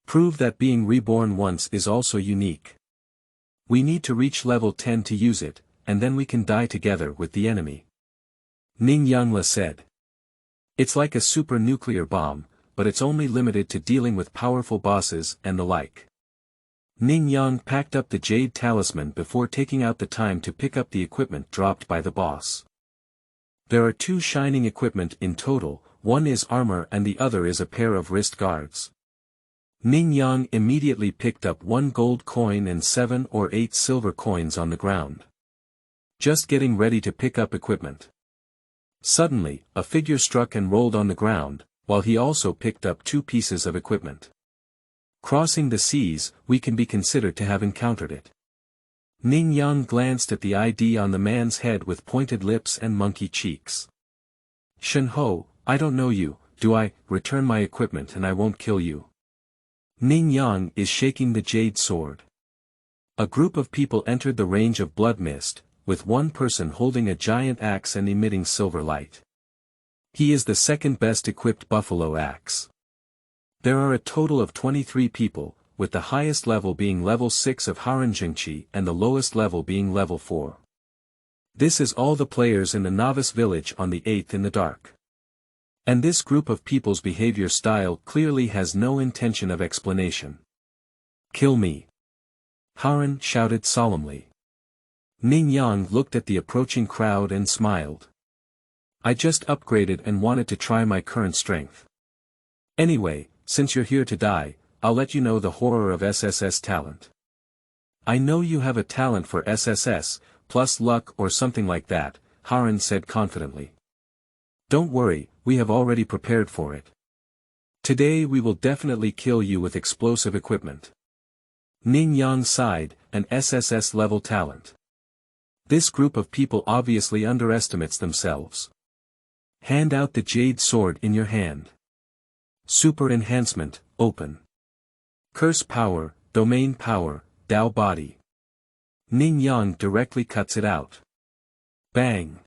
Prove that being reborn once is also unique. We need to reach level 10 to use it, and then we can die together with the enemy. Ning Yang said. It's like a super nuclear bomb, but it's only limited to dealing with powerful bosses and the like. Ning Yang packed up the jade talisman before taking out the time to pick up the equipment dropped by the boss. There are 2 shining equipment in total, one is armor and the other is a pair of wrist guards. Ning Yang immediately picked up 1 gold coin and 7 or 8 silver coins on the ground. Just getting ready to pick up equipment. Suddenly, a figure struck and rolled on the ground, while he also picked up 2 pieces of equipment. Crossing the seas, we can be considered to have encountered it. Ning Yang glanced at the ID on the man's head with pointed lips and monkey cheeks. Shen Ho, I don't know you, do I? Return my equipment and I won't kill you. Ning Yang is shaking the jade sword. A group of people entered the range of blood mist, with one person holding a giant axe and emitting silver light. He is the second best equipped buffalo axe. There are a total of 23 people, with the highest level being level 6 of Haranjingchi and the lowest level being level 4. This is all the players in the novice village on the 8th in the dark. And this group of people's behavior style clearly has no intention of explanation. Kill me. Haran shouted solemnly. Ning Yang looked at the approaching crowd and smiled. I just upgraded and wanted to try my current strength. Anyway, since you're here to die, I'll let you know the horror of SSS talent. I know you have a talent for SSS, plus luck or something like that, Haran said confidently. Don't worry, we have already prepared for it. Today we will definitely kill you with explosive equipment. Ning Yang sighed, an SSS level talent. This group of people obviously underestimates themselves. Hand out the jade sword in your hand. Super enhancement, open. Curse power, domain power, Dao body. Ning Yang directly cuts it out. Bang.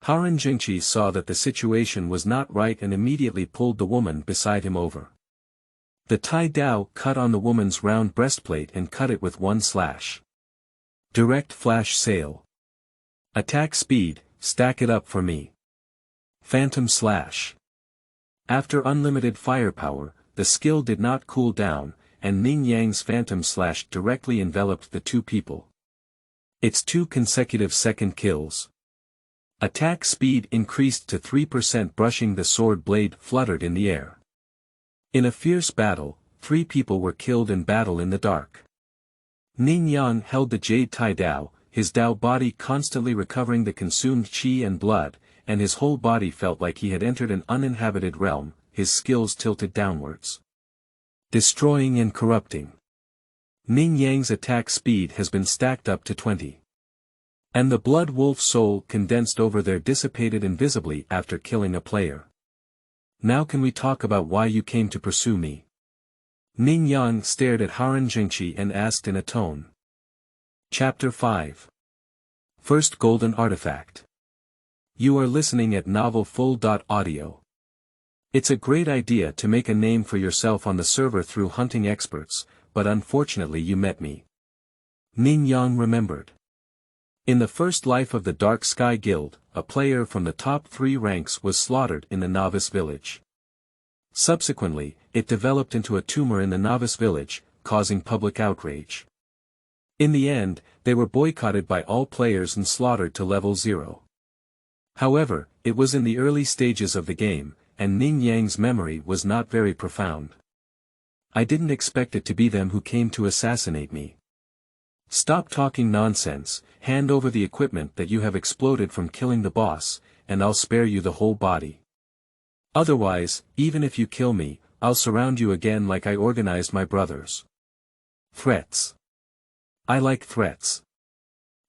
Haran Jingqi saw that the situation was not right and immediately pulled the woman beside him over. The Tai Dao cut on the woman's round breastplate and cut it with one slash. Direct flash sail. Attack speed, stack it up for me. Phantom Slash. After unlimited firepower, the skill did not cool down, and Ning Yang's Phantom Slash directly enveloped the two people. Its 2 consecutive second kills. Attack speed increased to 3%, brushing the sword blade fluttered in the air. In a fierce battle, 3 people were killed in battle in the dark. Ning Yang held the Jade Tai Dao, his Dao body constantly recovering the consumed qi and blood, and his whole body felt like he had entered an uninhabited realm, his skills tilted downwards. Destroying and corrupting. Ning Yang's attack speed has been stacked up to 20. And the Blood Wolf soul condensed over there dissipated invisibly after killing a player. Now can we talk about why you came to pursue me? Ning Yang stared at Haran Jingqi and asked in a tone. Chapter 5. First Golden Artifact. You are listening at novelfull.audio. It's a great idea to make a name for yourself on the server through hunting experts, but unfortunately you met me. Ning Yang remembered. In the first life of the Dark Sky Guild, a player from the top 3 ranks was slaughtered in the novice village. Subsequently, it developed into a tumor in the novice village, causing public outrage. In the end, they were boycotted by all players and slaughtered to level 0. However, it was in the early stages of the game, and Ning Yang's memory was not very profound. I didn't expect it to be them who came to assassinate me. Stop talking nonsense, hand over the equipment that you have exploded from killing the boss, and I'll spare you the whole body. Otherwise, even if you kill me, I'll surround you again like I organized my brothers. Threats. I like threats.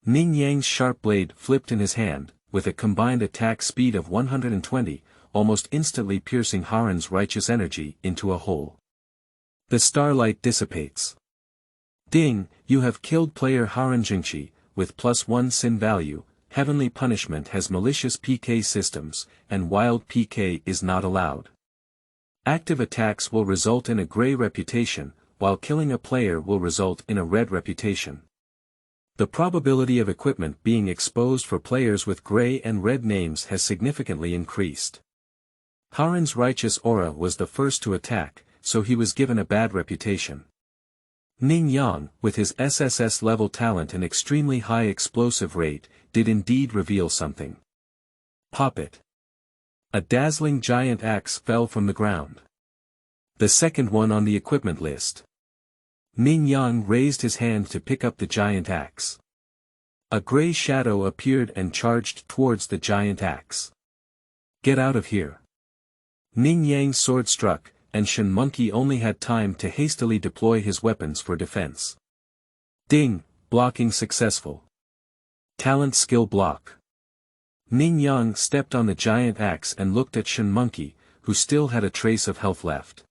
Ning Yang's sharp blade flipped in his hand, with a combined attack speed of 120, almost instantly piercing Haran's righteous energy into a hole. The starlight dissipates. Ding, you have killed player Haran Jingqi, with +1 sin value. Heavenly Punishment has malicious PK systems, and wild PK is not allowed. Active attacks will result in a gray reputation, while killing a player will result in a red reputation. The probability of equipment being exposed for players with gray and red names has significantly increased. Haran's righteous aura was the first to attack, so he was given a bad reputation. Ning Yang, with his SSS level talent and extremely high explosive rate, did indeed reveal something. Pop it. A dazzling giant axe fell from the ground. The second one on the equipment list. Ning Yang raised his hand to pick up the giant axe. A gray shadow appeared and charged towards the giant axe. Get out of here. Ning Yang's sword struck, and Shen Monkey only had time to hastily deploy his weapons for defense. Ding, blocking successful. Talent skill block. Ning Yang stepped on the giant axe and looked at Shen Monkey, who still had a trace of health left.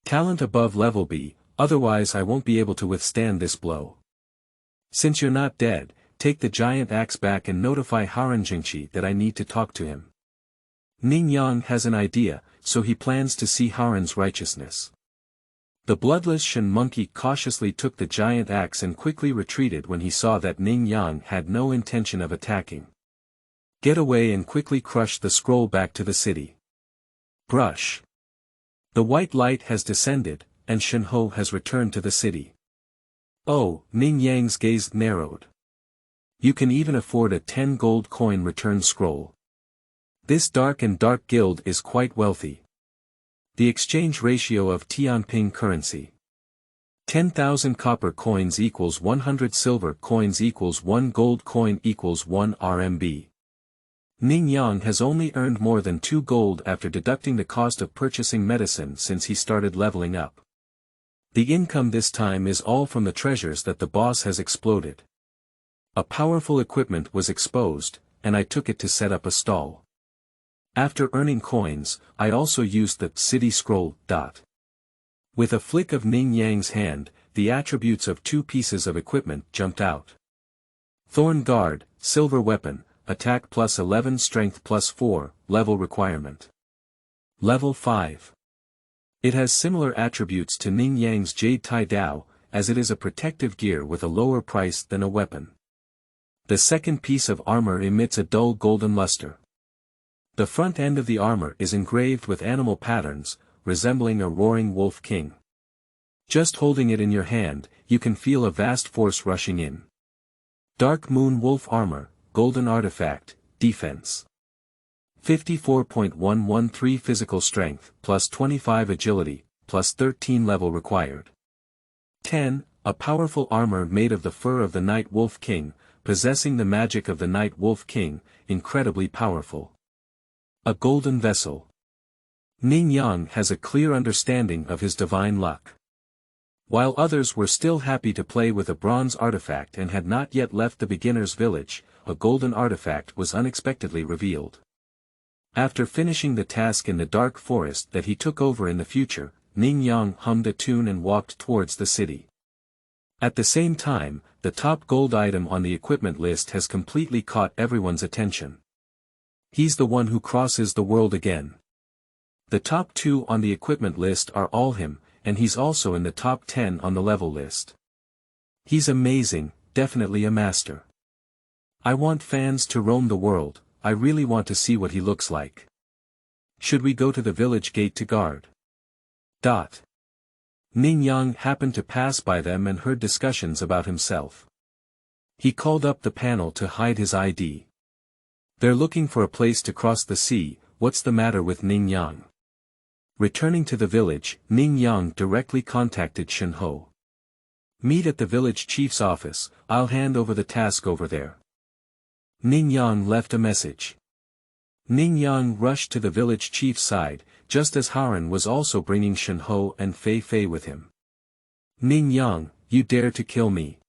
Talent above level B, otherwise I won't be able to withstand this blow. Since you're not dead, take the giant axe back and notify Haran Jingqi that I need to talk to him. Ning Yang has an idea, so he plans to see Haran's righteousness. The bloodless Shen Monkey cautiously took the giant axe and quickly retreated when he saw that Ning Yang had no intention of attacking. Get away and quickly crush the scroll back to the city. Brush. The white light has descended, and Shen Ho has returned to the city. Oh, Ning Yang's gaze narrowed. You can even afford a 10 gold coin return scroll. This dark guild is quite wealthy. The exchange ratio of Tianping currency. 10,000 copper coins equals 100 silver coins equals 1 gold coin equals 1 RMB. Ning Yang has only earned more than 2 gold after deducting the cost of purchasing medicine since he started leveling up. The income this time is all from the treasures that the boss has exploded. A powerful equipment was exposed, and I took it to set up a stall. After earning coins, I also used the city scroll. With a flick of Ning Yang's hand, the attributes of 2 pieces of equipment jumped out. Thorn Guard, silver weapon, attack plus 11 strength plus 4, level requirement. Level 5. It has similar attributes to Ning Yang's Jade Tai Dao, as it is a protective gear with a lower price than a weapon. The second piece of armor emits a dull golden luster. The front end of the armor is engraved with animal patterns, resembling a roaring wolf king. Just holding it in your hand, you can feel a vast force rushing in. Dark Moon Wolf Armor, Golden Artifact, Defense. 54.113 Physical Strength, plus 25 Agility, plus 13 level required. 10. A powerful armor made of the fur of the Night Wolf King, possessing the magic of the Night Wolf King, incredibly powerful. A golden vessel. Ning Yang has a clear understanding of his divine luck. While others were still happy to play with a bronze artifact and had not yet left the beginner's village, a golden artifact was unexpectedly revealed. After finishing the task in the dark forest that he took over in the future, Ning Yang hummed a tune and walked towards the city. At the same time, the top gold item on the equipment list has completely caught everyone's attention. He's the one who crosses the world again. The top 2 on the equipment list are all him, and he's also in the top 10 on the level list. He's amazing, definitely a master. I want fans to roam the world, I really want to see what he looks like. Should we go to the village gate to guard? Ning Yang happened to pass by them and heard discussions about himself. He called up the panel to hide his ID. They're looking for a place to cross the sea, what's the matter with Ning Yang? Returning to the village, Ning Yang directly contacted Shen Ho. Meet at the village chief's office, I'll hand over the task over there. Ning Yang left a message. Ning Yang rushed to the village chief's side, just as Haran was also bringing Shen Ho and Fei Fei with him. Ning Yang, you dare to kill me.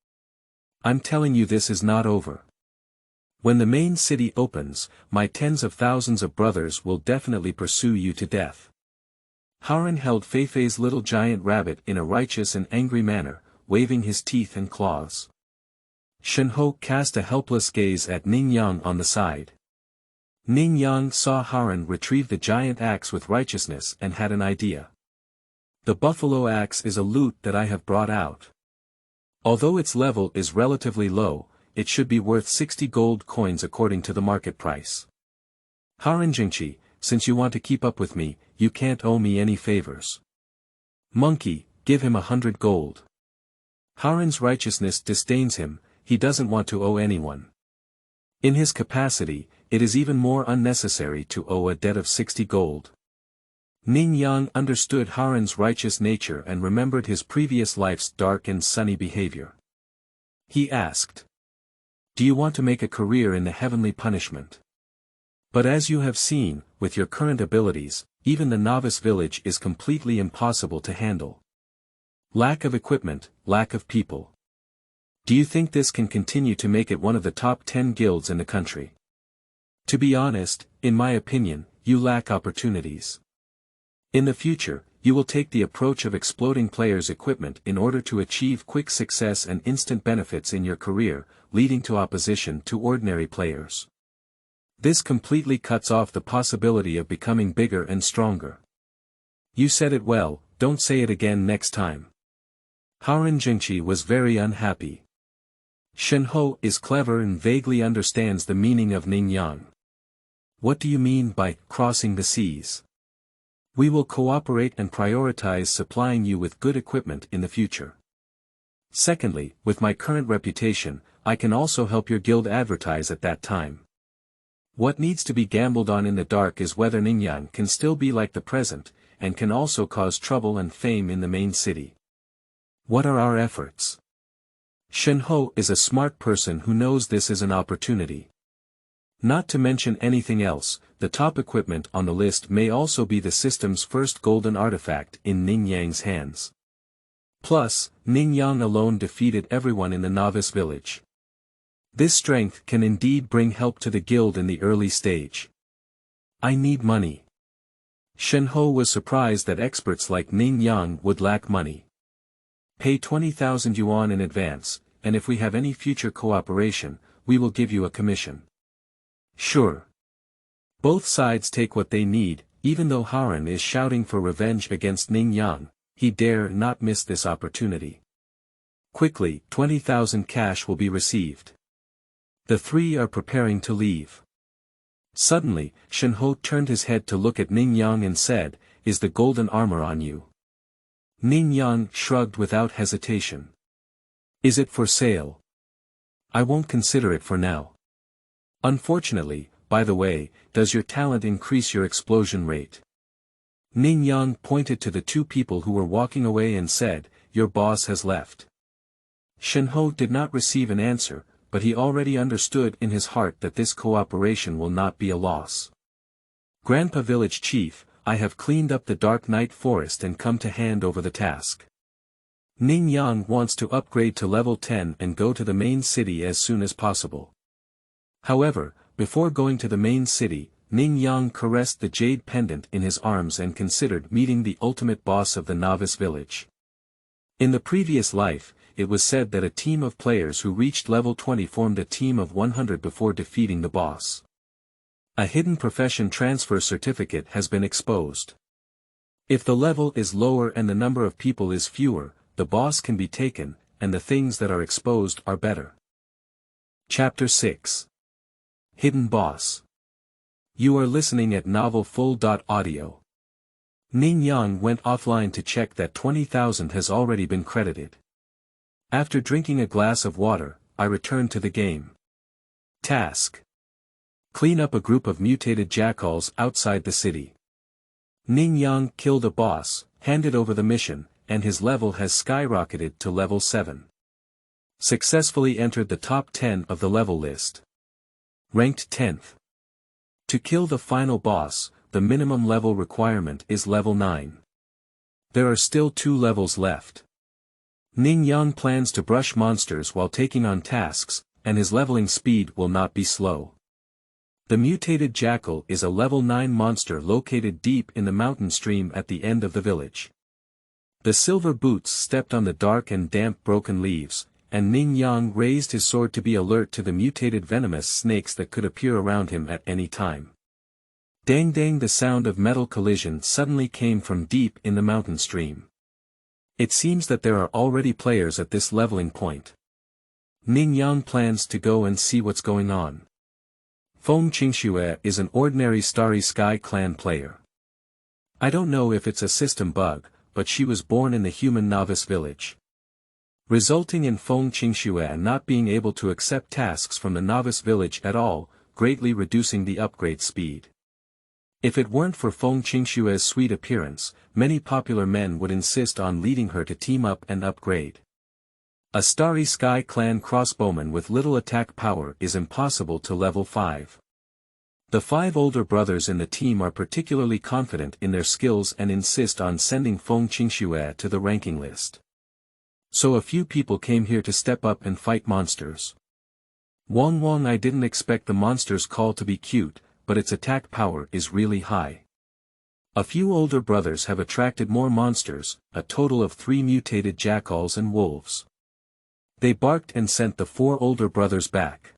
I'm telling you this is not over. When the main city opens, my tens of thousands of brothers will definitely pursue you to death. Haran held Fei Fei's little giant rabbit in a righteous and angry manner, waving his teeth and claws. Shen Ho cast a helpless gaze at Ning Yang on the side. Ning Yang saw Haran retrieve the giant axe with righteousness and had an idea. The buffalo axe is a loot that I have brought out. Although its level is relatively low, it should be worth 60 gold coins according to the market price. Haran Jingqi, since you want to keep up with me, you can't owe me any favors. Monkey, give him 100 gold. Haran's righteousness disdains him, he doesn't want to owe anyone. In his capacity, it is even more unnecessary to owe a debt of 60 gold. Ning Yang understood Haran's righteous nature and remembered his previous life's dark and sunny behavior. He asked, do you want to make a career in the heavenly punishment? But as you have seen, with your current abilities, even the novice village is completely impossible to handle. Lack of equipment, lack of people. Do you think this can continue to make it one of the top 10 guilds in the country? To be honest, in my opinion, you lack opportunities. In the future, you will take the approach of exploiting players' equipment in order to achieve quick success and instant benefits in your career, leading to opposition to ordinary players. This completely cuts off the possibility of becoming bigger and stronger. You said it well, don't say it again next time. Haran Jingqi was very unhappy. Shen Ho is clever and vaguely understands the meaning of Ning Yang. What do you mean by crossing the seas? We will cooperate and prioritize supplying you with good equipment in the future. Secondly, with my current reputation, I can also help your guild advertise at that time. What needs to be gambled on in the dark is whether Ning Yang can still be like the present, and can also cause trouble and fame in the main city. What are our efforts? Shen Ho is a smart person who knows this is an opportunity. Not to mention anything else, the top equipment on the list may also be the system's first golden artifact in Ning Yang's hands. Plus, Ning Yang alone defeated everyone in the novice village. This strength can indeed bring help to the guild in the early stage. I need money. Shen Ho was surprised that experts like Ning Yang would lack money. Pay 20,000 yuan in advance, and if we have any future cooperation, we will give you a commission. Sure. Both sides take what they need, even though Haran is shouting for revenge against Ning Yang, he dare not miss this opportunity. Quickly, 20,000 cash will be received. The three are preparing to leave. Suddenly, Shenhe turned his head to look at Ning Yang and said, "Is the golden armor on you?" Ning Yang shrugged without hesitation. "Is it for sale?" "I won't consider it for now." "Unfortunately, by the way, does your talent increase your explosion rate?" Ning Yang pointed to the two people who were walking away and said, "Your boss has left." Shenhe did not receive an answer, but he already understood in his heart that this cooperation will not be a loss. "Grandpa Village Chief, I have cleaned up the Dark Night Forest and come to hand over the task. Ning Yang wants to upgrade to level 10 and go to the main city as soon as possible." However, before going to the main city, Ning Yang caressed the jade pendant in his arms and considered meeting the ultimate boss of the novice village. In the previous life, it was said that a team of players who reached level 20 formed a team of 100 before defeating the boss. A hidden profession transfer certificate has been exposed. If the level is lower and the number of people is fewer, the boss can be taken, and the things that are exposed are better. Chapter 6. Hidden Boss. You are listening at novelfull.audio. Ning Yang went offline to check that 20,000 has already been credited. After drinking a glass of water, I returned to the game. Task. Clean up a group of mutated jackals outside the city. Ning Yang killed a boss, handed over the mission, and his level has skyrocketed to level 7. Successfully entered the top 10 of the level list. Ranked 10th. To kill the final boss, the minimum level requirement is level 9. There are still 2 levels left. Ning Yang plans to brush monsters while taking on tasks, and his leveling speed will not be slow. The mutated jackal is a level 9 monster located deep in the mountain stream at the end of the village. The silver boots stepped on the dark and damp broken leaves, and Ning Yang raised his sword to be alert to the mutated venomous snakes that could appear around him at any time. Dang dang, the sound of metal collision suddenly came from deep in the mountain stream. It seems that there are already players at this leveling point. Ning Yang plans to go and see what's going on. Feng Qingxue is an ordinary Starry Sky clan player. I don't know if it's a system bug, but she was born in the human novice village. Resulting in Feng Qingxue not being able to accept tasks from the novice village at all, greatly reducing the upgrade speed. If it weren't for Feng Qingxue's sweet appearance, many popular men would insist on leading her to team up and upgrade. A Starry Sky clan crossbowman with little attack power is impossible to level 5. The 5 older brothers in the team are particularly confident in their skills and insist on sending Feng Qingxue to the ranking list. So a few people came here to step up and fight monsters. Wong, I didn't expect the monster's call to be cute, but its attack power is really high. A few older brothers have attracted more monsters, a total of 3 mutated jackals and wolves. They barked and sent the 4 older brothers back.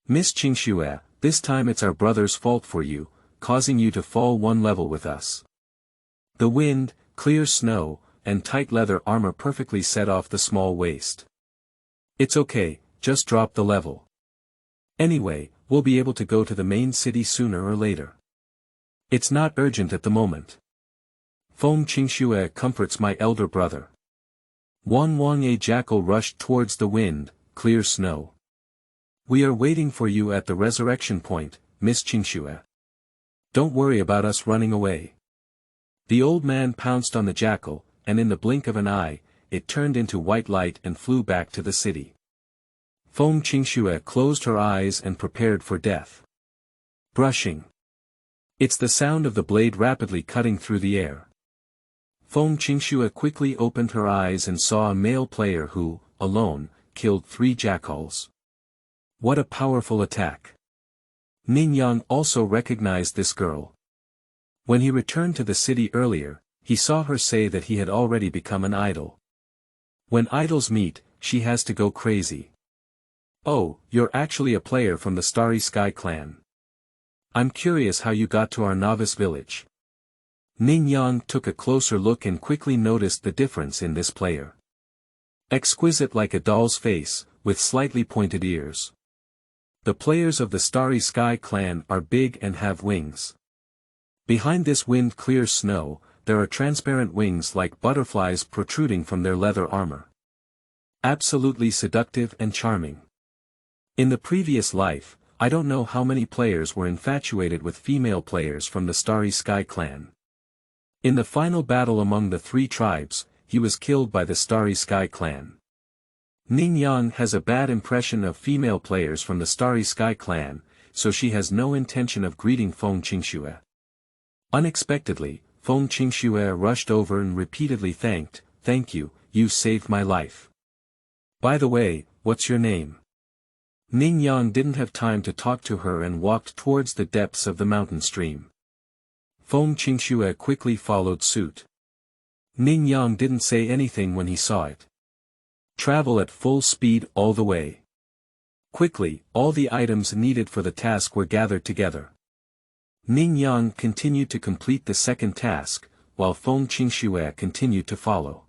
Miss Qingxue, this time it's our brother's fault for you, causing you to fall 1 level with us. The wind, clear snow, and tight leather armor perfectly set off the small waist. It's okay, just drop the level. Anyway, we'll be able to go to the main city sooner or later. It's not urgent at the moment. Feng Qingxue comforts my elder brother. Wang, a jackal rushed towards the wind, clear snow. We are waiting for you at the resurrection point, Miss Qingxue. Don't worry about us running away. The old man pounced on the jackal, and in the blink of an eye, it turned into white light and flew back to the city. Feng Qingxue closed her eyes and prepared for death. Brushing. It's the sound of the blade rapidly cutting through the air. Feng Qingxue quickly opened her eyes and saw a male player who, alone, killed 3 jackals. What a powerful attack. Ning Yang also recognized this girl. When he returned to the city earlier, he saw her say that he had already become an idol. When idols meet, she has to go crazy. Oh, you're actually a player from the Starry Sky clan. I'm curious how you got to our novice village. Ning Yang took a closer look and quickly noticed the difference in this player. Exquisite like a doll's face, with slightly pointed ears. The players of the Starry Sky clan are big and have wings. Behind this wind-clear snow, there are transparent wings like butterflies protruding from their leather armor. Absolutely seductive and charming. In the previous life, I don't know how many players were infatuated with female players from the Starry Sky clan. In the final battle among the three tribes, he was killed by the Starry Sky clan. Ning Yang has a bad impression of female players from the Starry Sky clan, so she has no intention of greeting Feng Qingxue. Unexpectedly, Feng Qingxue rushed over and repeatedly "Thank you, you saved my life. By the way, what's your name?" Ning Yang didn't have time to talk to her and walked towards the depths of the mountain stream. Feng Qingxue quickly followed suit. Ning Yang didn't say anything when he saw it. Travel at full speed all the way. Quickly, all the items needed for the task were gathered together. Ning Yang continued to complete the second task, while Feng Qingxue continued to follow.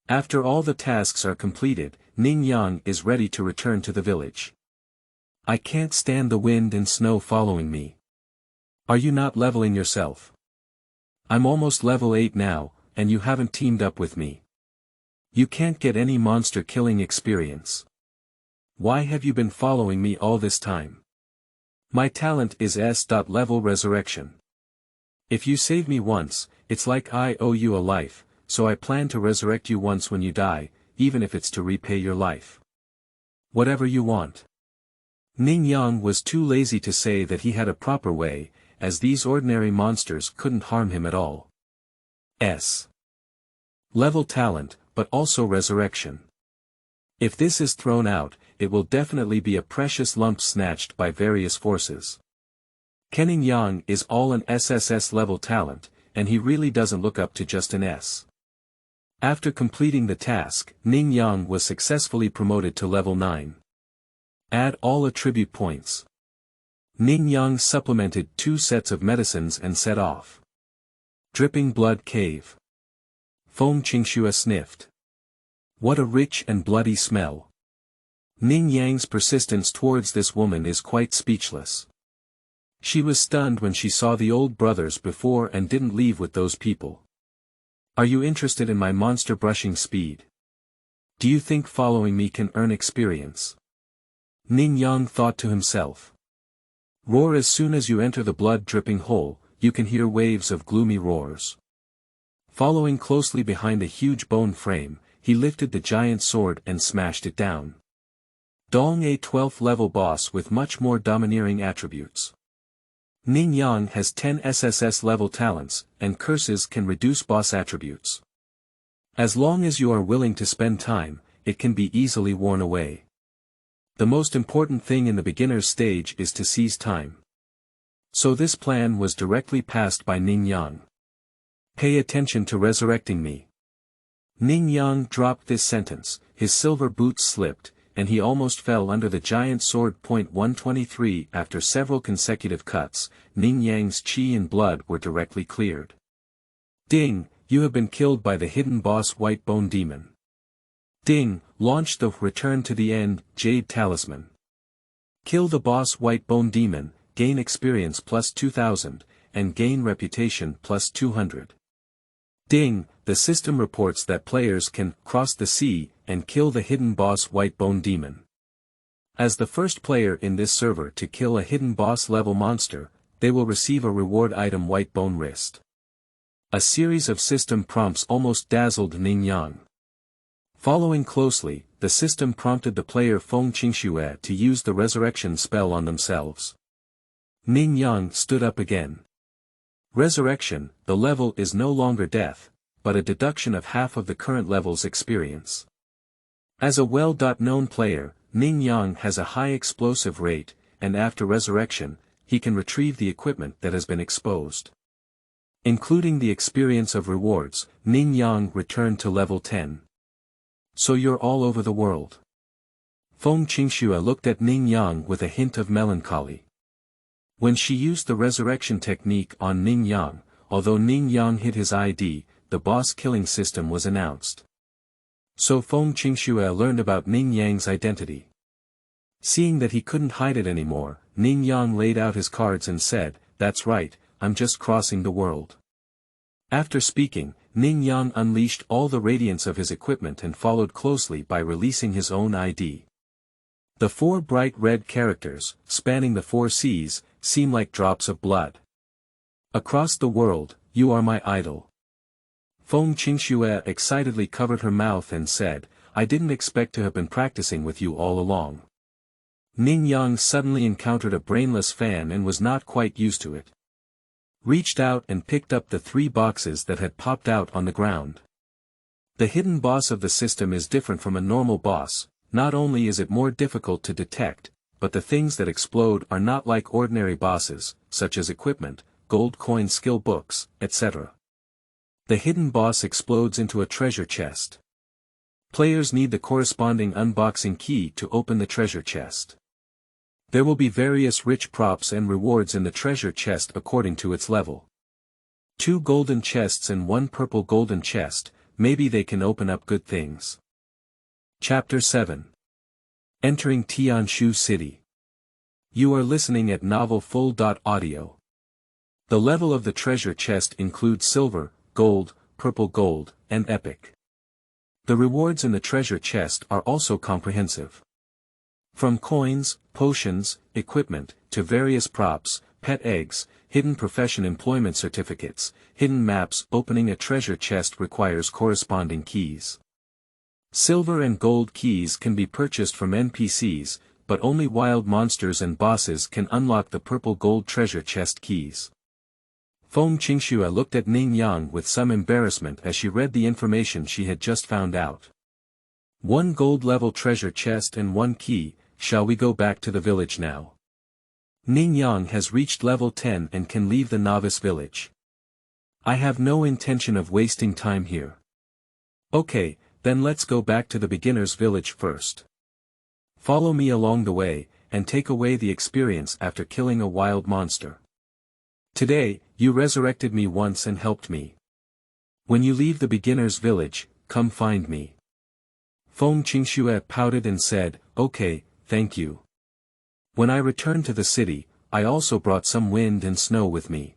After all the tasks are completed, Ning Yang is ready to return to the village. I can't stand the wind and snow following me. Are you not leveling yourself? I'm almost level 8 now, and you haven't teamed up with me. You can't get any monster killing experience. Why have you been following me all this time? My talent is S.level resurrection. If you save me once, it's like I owe you a life, so I plan to resurrect you once when you die, even if it's to repay your life. Whatever you want. Ning Yang was too lazy to say that he had a proper way, as these ordinary monsters couldn't harm him at all. Level talent, but also resurrection. If this is thrown out, it will definitely be a precious lump snatched by various forces. Ning Yang is all an SSS level talent, and he really doesn't look up to just an S. After completing the task, Ning Yang was successfully promoted to level 9. Add all attribute points. Ning Yang supplemented 2 sets of medicines and set off. Dripping Blood Cave. Feng Qingxue sniffed. What a rich and bloody smell. Ning Yang's persistence towards this woman is quite speechless. She was stunned when she saw the old brothers before and didn't leave with those people. Are you interested in my monster brushing speed? Do you think following me can earn experience? Ning Yang thought to himself. Roar as soon as you enter the blood-dripping hole, you can hear waves of gloomy roars. Following closely behind a huge bone frame, he lifted the giant sword and smashed it down. Dong, a 12th level boss with much more domineering attributes. Ning Yang has 10 SSS level talents, and curses can reduce boss attributes. As long as you are willing to spend time, it can be easily worn away. The most important thing in the beginner's stage is to seize time. So this plan was directly passed by Ning Yang. Pay attention to resurrecting me. Ning Yang dropped this sentence, his silver boots slipped, and he almost fell under the giant sword. 123 After several consecutive cuts, Ning Yang's chi and blood were directly cleared. Ding, you have been killed by the hidden boss White Bone Demon. Ding, launch the Return to the End Jade Talisman. Kill the boss White Bone Demon, gain experience plus 2000, and gain reputation plus 200. Ding, the system reports that players can cross the sea and kill the hidden boss White Bone Demon. As the first player in this server to kill a hidden boss level monster, they will receive a reward item White Bone Wrist. A series of system prompts almost dazzled Ning Yang. Following closely, the system prompted the player Feng Qingxue to use the resurrection spell on themselves. Ning Yang stood up again. Resurrection, the level is no longer death, but a deduction of half of the current level's experience. As a well-known player, Ning Yang has a high explosive rate, and after resurrection, he can retrieve the equipment that has been exposed. Including the experience of rewards, Ning Yang returned to level 10. So you're all over the world. Feng Qingxue looked at Ning Yang with a hint of melancholy. When she used the resurrection technique on Ning Yang, although Ning Yang hid his ID, the boss killing system was announced. So Feng Qingxue learned about Ning Yang's identity. Seeing that he couldn't hide it anymore, Ning Yang laid out his cards and said, "That's right, I'm just crossing the world." After speaking, Ning Yang unleashed all the radiance of his equipment and followed closely by releasing his own ID. The 4 bright red characters, spanning the 4 seas, seem like drops of blood. "Across the world, you are my idol." Feng Qingxue excitedly covered her mouth and said, "I didn't expect to have been practicing with you all along." Ning Yang suddenly encountered a brainless fan and was not quite used to it. Reached out and picked up the 3 boxes that had popped out on the ground. The hidden boss of the system is different from a normal boss. Not only is it more difficult to detect, but the things that explode are not like ordinary bosses, such as equipment, gold coin skill books, etc. The hidden boss explodes into a treasure chest. Players need the corresponding unboxing key to open the treasure chest. There will be various rich props and rewards in the treasure chest according to its level. 2 golden chests and 1 purple golden chest, maybe they can open up good things. Chapter 7. Entering Tianshu City. You are listening at novelfull.audio. The level of the treasure chest includes silver, gold, purple gold, and epic. The rewards in the treasure chest are also comprehensive. From coins, potions, equipment, to various props, pet eggs, hidden profession employment certificates, hidden maps. Opening a treasure chest requires corresponding keys. Silver and gold keys can be purchased from NPCs, but only wild monsters and bosses can unlock the purple gold treasure chest keys. Feng Qingxue looked at Ning Yang with some embarrassment as she read the information she had just found out. 1 gold level treasure chest and 1 key. Shall we go back to the village now? Ning Yang has reached level 10 and can leave the novice village. I have no intention of wasting time here. Okay, then let's go back to the beginner's village first. Follow me along the way, and take away the experience after killing a wild monster. Today, you resurrected me once and helped me. When you leave the beginner's village, come find me. Feng Qingxue pouted and said, "Okay, thank you." When I returned to the city, I also brought some wind and snow with me.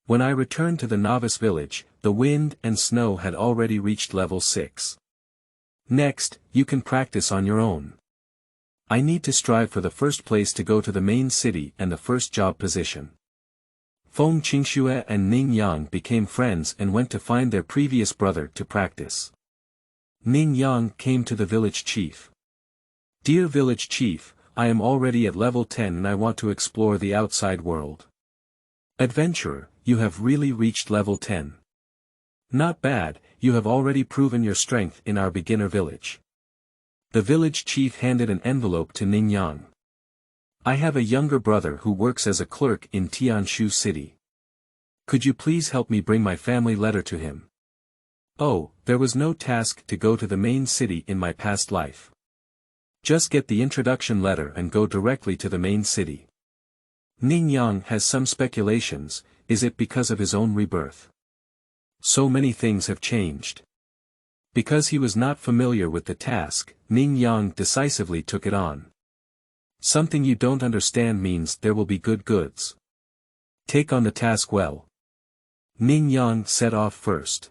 When I returned to the novice village, the wind and snow had already reached level 6. Next, you can practice on your own. I need to strive for the first place to go to the main city and the first job position. Feng Qingxue and Ning Yang became friends and went to find their previous brother to practice. Ning Yang came to the village chief. "Dear village chief, I am already at level 10 and I want to explore the outside world." "Adventurer, you have really reached level 10. Not bad, you have already proven your strength in our beginner village." The village chief handed an envelope to Ning Yang. "I have a younger brother who works as a clerk in Tianshu City. Could you please help me bring my family letter to him?" "Oh, there was no task to go to the main city in my past life. Just get the introduction letter and go directly to the main city." Ning Yang has some speculations. Is it because of his own rebirth? So many things have changed. Because he was not familiar with the task, Ning Yang decisively took it on. Something you don't understand means there will be good goods. Take on the task well. Ning Yang set off first.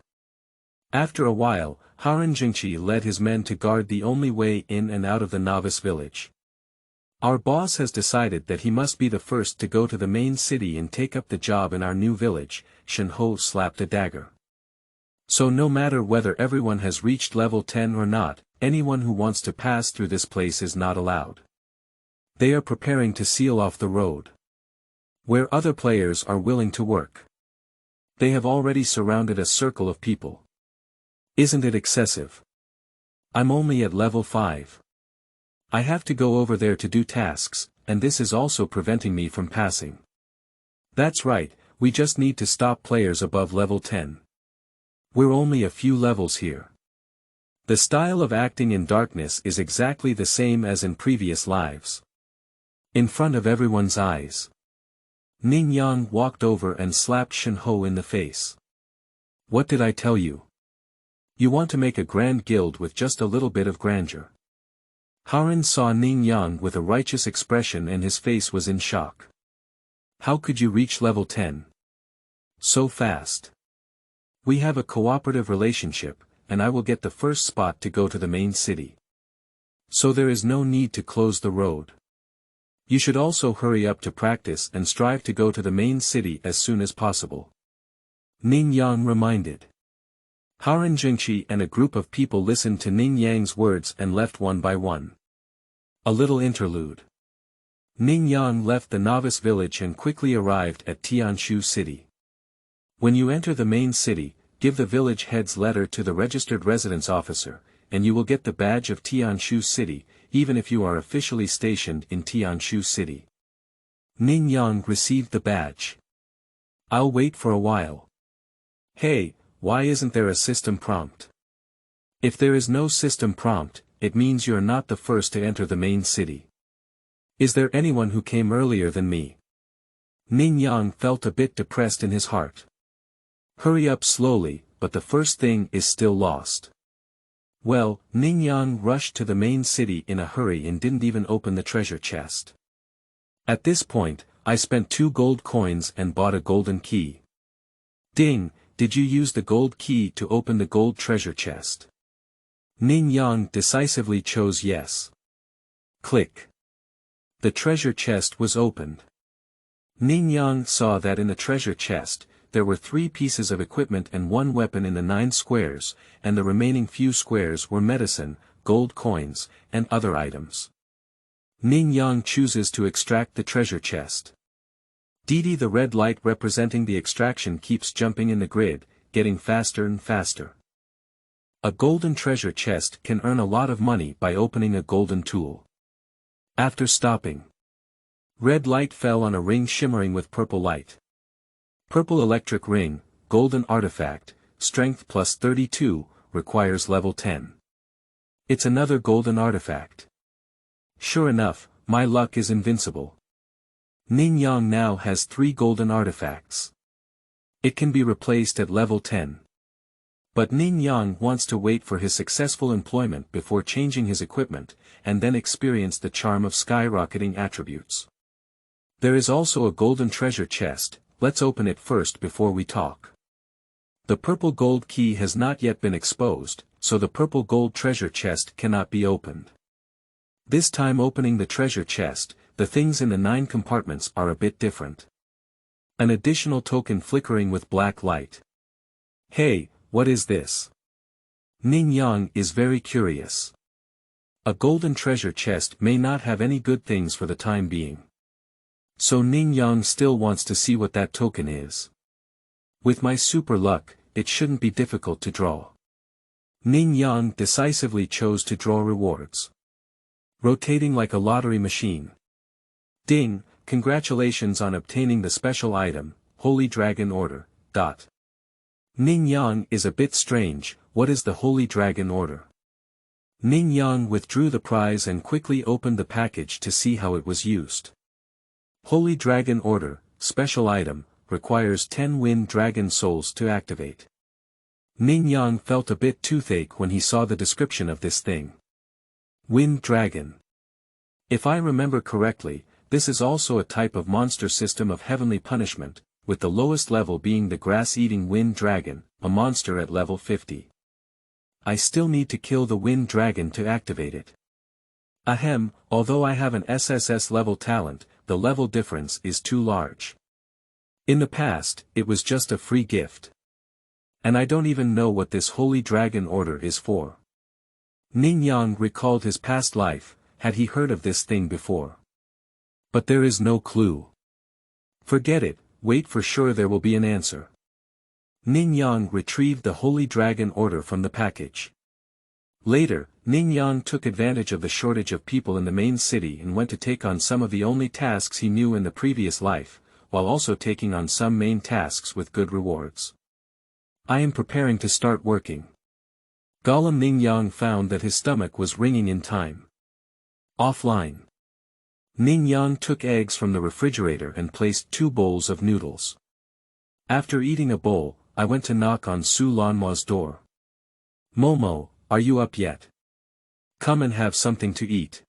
After a while, Haranjingqi led his men to guard the only way in and out of the novice village. "Our boss has decided that he must be the first to go to the main city and take up the job in our new village," Shen Ho slapped a dagger. "So no matter whether everyone has reached level 10 or not, anyone who wants to pass through this place is not allowed. They are preparing to seal off the road. Where other players are willing to work. They have already surrounded a circle of people. Isn't it excessive? I'm only at level 5. I have to go over there to do tasks, and this is also preventing me from passing." "That's right, we just need to stop players above level 10. We're only a few levels here." The style of acting in darkness is exactly the same as in previous lives. In front of everyone's eyes. Ning Yang walked over and slapped Shen Ho in the face. "What did I tell you? You want to make a grand guild with just a little bit of grandeur. Haran saw Ning Yang with a righteous expression and his face was in shock. How could you reach level 10? So fast. We have a cooperative relationship, and I will get the first spot to go to the main city. So there is no need to close the road. You should also hurry up to practice and strive to go to the main city as soon as possible. Ning Yang reminded. Haran Jingqi and a group of people listened to Ning Yang's words and left one by one. A little interlude. Ning Yang left the novice village and quickly arrived at Tianshu city. When you enter the main city, give the village head's letter to the registered residence officer, and you will get the badge of Tianshu city, even if you are officially stationed in Tianshu city. Ning Yang received the badge. I'll wait for a while. Hey, why isn't there a system prompt? If there is no system prompt, it means you're not the first to enter the main city. Is there anyone who came earlier than me? Ning Yang felt a bit depressed in his heart. Hurry up slowly, but the first thing is still lost. Well, Ning Yang rushed to the main city in a hurry and didn't even open the treasure chest. At this point, I spent 2 gold coins and bought a golden key. Ding, did you use the gold key to open the gold treasure chest? Ning Yang decisively chose yes. Click. The treasure chest was opened. Ning Yang saw that in the treasure chest, there were 3 pieces of equipment and 1 weapon in the 9 squares, and the remaining few squares were medicine, gold coins, and other items. Ning Yang chooses to extract the treasure chest. Didi, the red light representing the extraction, keeps jumping in the grid, getting faster and faster. A golden treasure chest can earn a lot of money by opening a golden tool. After stopping, red light fell on a ring shimmering with purple light. Purple electric ring, golden artifact, strength plus 32, requires level 10. It's another golden artifact. Sure enough, my luck is invincible. Ning Yang now has 3 golden artifacts. It can be replaced at level 10. But Ning Yang wants to wait for his successful employment before changing his equipment, and then experience the charm of skyrocketing attributes. There is also a golden treasure chest, let's open it first before we talk. The purple gold key has not yet been exposed, so the purple gold treasure chest cannot be opened. This time opening the treasure chest, the things in the 9 compartments are a bit different. An additional token flickering with black light. Hey, what is this? Ning Yang is very curious. A golden treasure chest may not have any good things for the time being. So Ning Yang still wants to see what that token is. With my super luck, it shouldn't be difficult to draw. Ning Yang decisively chose to draw rewards. Rotating like a lottery machine. Ding, congratulations on obtaining the special item, Holy Dragon Order. Ning Yang is a bit strange, what is the Holy Dragon Order? Ning Yang withdrew the prize and quickly opened the package to see how it was used. Holy Dragon Order, special item, requires 10 wind dragon souls to activate. Ning Yang felt a bit toothache when he saw the description of this thing. Wind Dragon. If I remember correctly, this is also a type of monster system of heavenly punishment, with the lowest level being the grass-eating wind dragon, a monster at level 50. I still need to kill the wind dragon to activate it. Ahem, although I have an SSS level talent, the level difference is too large. In the past, it was just a free gift. And I don't even know what this Holy Dragon Order is for. Ning Yang recalled his past life, had he heard of this thing before? But there is no clue. Forget it, wait for sure there will be an answer. Ning Yang retrieved the Holy Dragon Order from the package. Later, Ning Yang took advantage of the shortage of people in the main city and went to take on some of the only tasks he knew in the previous life, while also taking on some main tasks with good rewards. I am preparing to start working. Golem Ning Yang found that his stomach was ringing in time. Offline. Ning Yang took eggs from the refrigerator and placed 2 bowls of noodles. After eating a bowl, I went to knock on Su Lanma's door. Momo, are you up yet? Come and have something to eat.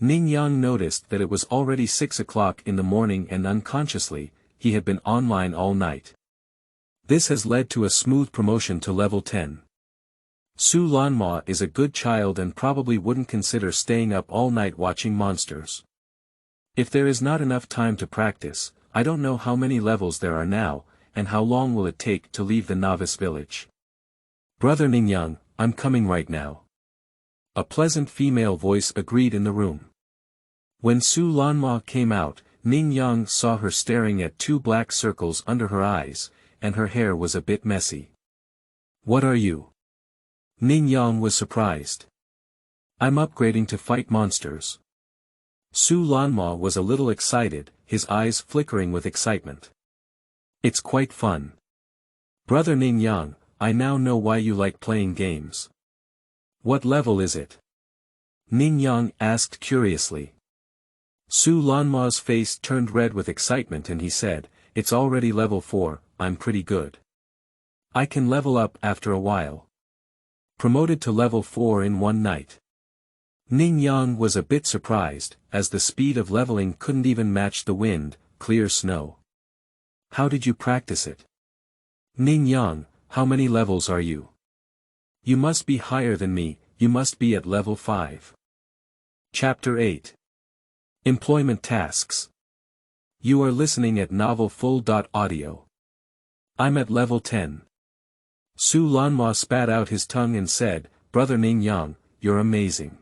Ning Yang noticed that it was already 6 o'clock in the morning and unconsciously, he had been online all night. This has led to a smooth promotion to level 10. Su Lanma is a good child and probably wouldn't consider staying up all night watching monsters. If there is not enough time to practice, I don't know how many levels there are now, and how long will it take to leave the novice village. Brother Ning Yang, I'm coming right now. A pleasant female voice agreed in the room. When Su Lanma came out, Ning Yang saw her staring at 2 black circles under her eyes, and her hair was a bit messy. What are you? Ning Yang was surprised. I'm upgrading to fight monsters. Su Lanma was a little excited, his eyes flickering with excitement. It's quite fun. Brother Ning Yang, I now know why you like playing games. What level is it? Ning Yang asked curiously. Su Lanma's face turned red with excitement and he said, it's already level 4, I'm pretty good. I can level up after a while. Promoted to level 4 in one night. Ning Yang was a bit surprised, as the speed of leveling couldn't even match the wind, clear snow. How did you practice it? Ning Yang, how many levels are you? You must be higher than me, you must be at level 5. Chapter 8. Employment Tasks. You are listening at novelfull.audio. I'm at level 10. Su Lanma spat out his tongue and said, Brother Ning Yang, you're amazing.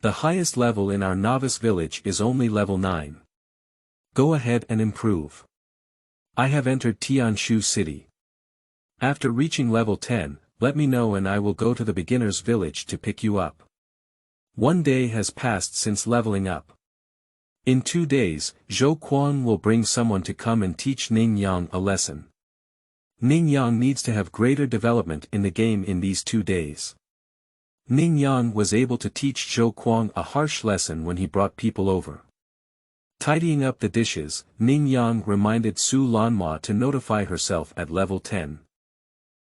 The highest level in our novice village is only level 9. Go ahead and improve. I have entered Tianshu city. After reaching level 10, let me know and I will go to the beginner's village to pick you up. 1 day has passed since leveling up. In 2 days, Zhou Quan will bring someone to come and teach Ning Yang a lesson. Ning Yang needs to have greater development in the game in these 2 days. Ning Yang was able to teach Zhou Quan a harsh lesson when he brought people over. Tidying up the dishes, Ning Yang reminded Su Lanma to notify herself at level 10.